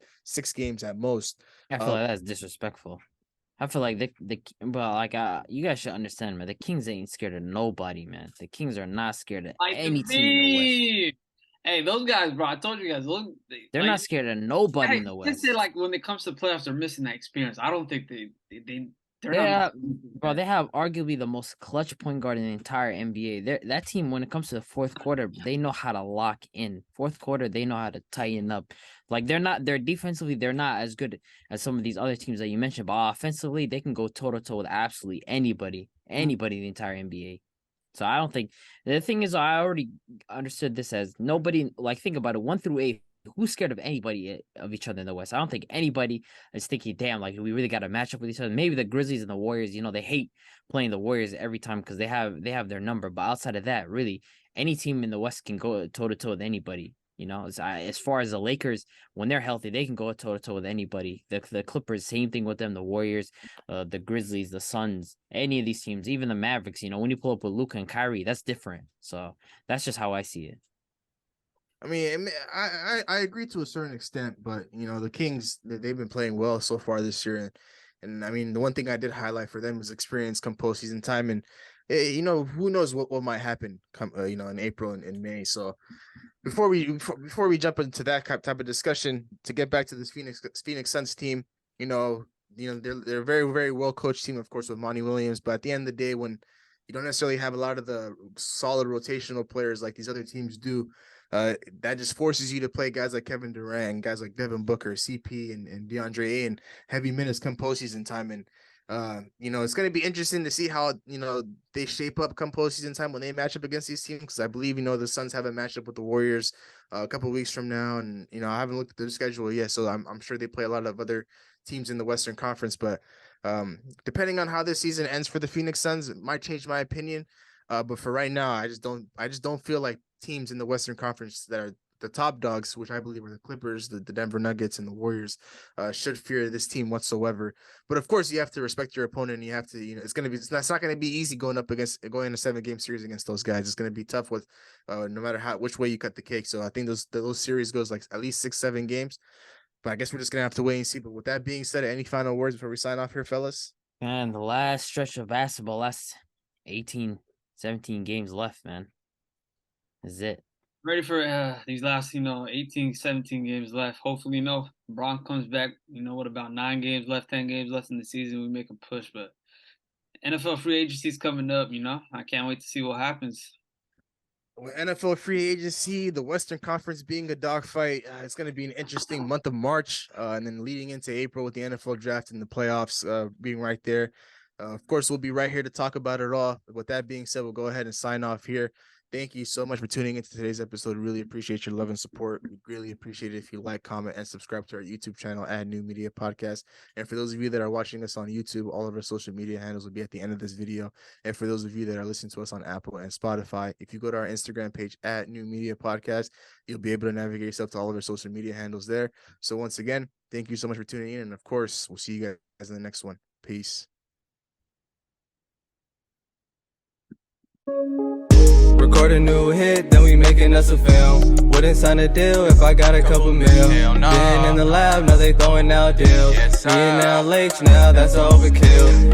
games at most. I feel like that's disrespectful. I feel like you guys should understand, man. The Kings ain't scared of nobody, man. The Kings are not scared of any team in the West. Hey, those guys, bro. I told you guys, look, they're not scared of nobody in the West. Say like when it comes to playoffs, they're missing that experience. I don't think they're not. Bro, they have arguably the most clutch point guard in the entire NBA. That team, when it comes to the fourth quarter, they know how to lock in. Fourth quarter, they know how to tighten up. Like they're defensively, they're not as good as some of these other teams that you mentioned, but offensively, they can go toe to toe with absolutely anybody in the entire NBA. So I don't think the thing is, I already understood this as nobody. Like think about it, 1 through 8. Who's scared of anybody of each other in the West? I don't think anybody is thinking, damn, like we really got to match up with each other. Maybe the Grizzlies and the Warriors, they hate playing the Warriors every time because they have their number. But outside of that, really, any team in the West can go toe to toe with anybody. As far as the Lakers, when they're healthy, they can go toe to toe with anybody. The Clippers, same thing with them. The Warriors, the Grizzlies, the Suns, any of these teams, even the Mavericks. When you pull up with Luka and Kyrie, that's different. So that's just how I see it. I mean, I agree to a certain extent, but the Kings, they've been playing well so far this year, and I mean the one thing I did highlight for them is experience come postseason time, and who knows what might happen come in April and May. So before we jump into that type of discussion, to get back to this Phoenix Suns team, they're a very, very well coached team, of course, with Monty Williams, but at the end of the day, when you don't necessarily have a lot of the solid rotational players like these other teams do, that just forces you to play guys like Kevin Durant, guys like Devin Booker, CP, and DeAndre Ayton heavy minutes come postseason time. And it's going to be interesting to see how they shape up come postseason time when they match up against these teams, because I believe the Suns have a matchup with the Warriors a couple of weeks from now, and I haven't looked at their schedule yet, so I'm sure they play a lot of other teams in the Western Conference. But depending on how this season ends for the Phoenix Suns, it might change my opinion. But for right now, I just don't feel like teams in the Western Conference that are the top dogs, which I believe are the Clippers, the Denver Nuggets, and the Warriors, should fear this team whatsoever. But of course, you have to respect your opponent. And you have to, it's not going to be easy going in a 7-game series against those guys. It's going to be tough with no matter which way you cut the cake. So I think those series goes like at least 6-7 games. But I guess we're just gonna have to wait and see. But with that being said, any final words before we sign off here, fellas? Man, the last stretch of basketball, last 18, 17 games left, man. This is it. Ready for these last, 18, 17 games left. Hopefully, Bron comes back. What about 9 games left, 10 games left in the season? We make a push, but NFL free agency is coming up. I can't wait to see what happens. With NFL free agency, the Western Conference being a dogfight, it's going to be an interesting month of March, and then leading into April with the NFL draft and the playoffs being right there. Of course, we'll be right here to talk about it all. With that being said, we'll go ahead and sign off here. Thank you so much for tuning into today's episode. Really appreciate your love and support. We really appreciate it if you like, comment, and subscribe to our YouTube channel at New Media Podcast. And for those of you that are watching us on YouTube, all of our social media handles will be at the end of this video. And for those of you that are listening to us on Apple and Spotify, if you go to our Instagram page at New Media Podcast, you'll be able to navigate yourself to all of our social media handles there. So once again, thank you so much for tuning in. And of course, we'll see you guys in the next one. Peace. Record a new hit, then we making us a film. Wouldn't sign a deal if I got a couple mil. Been in the lab, now they throwing out deals. Me and now Lake, now that's overkill.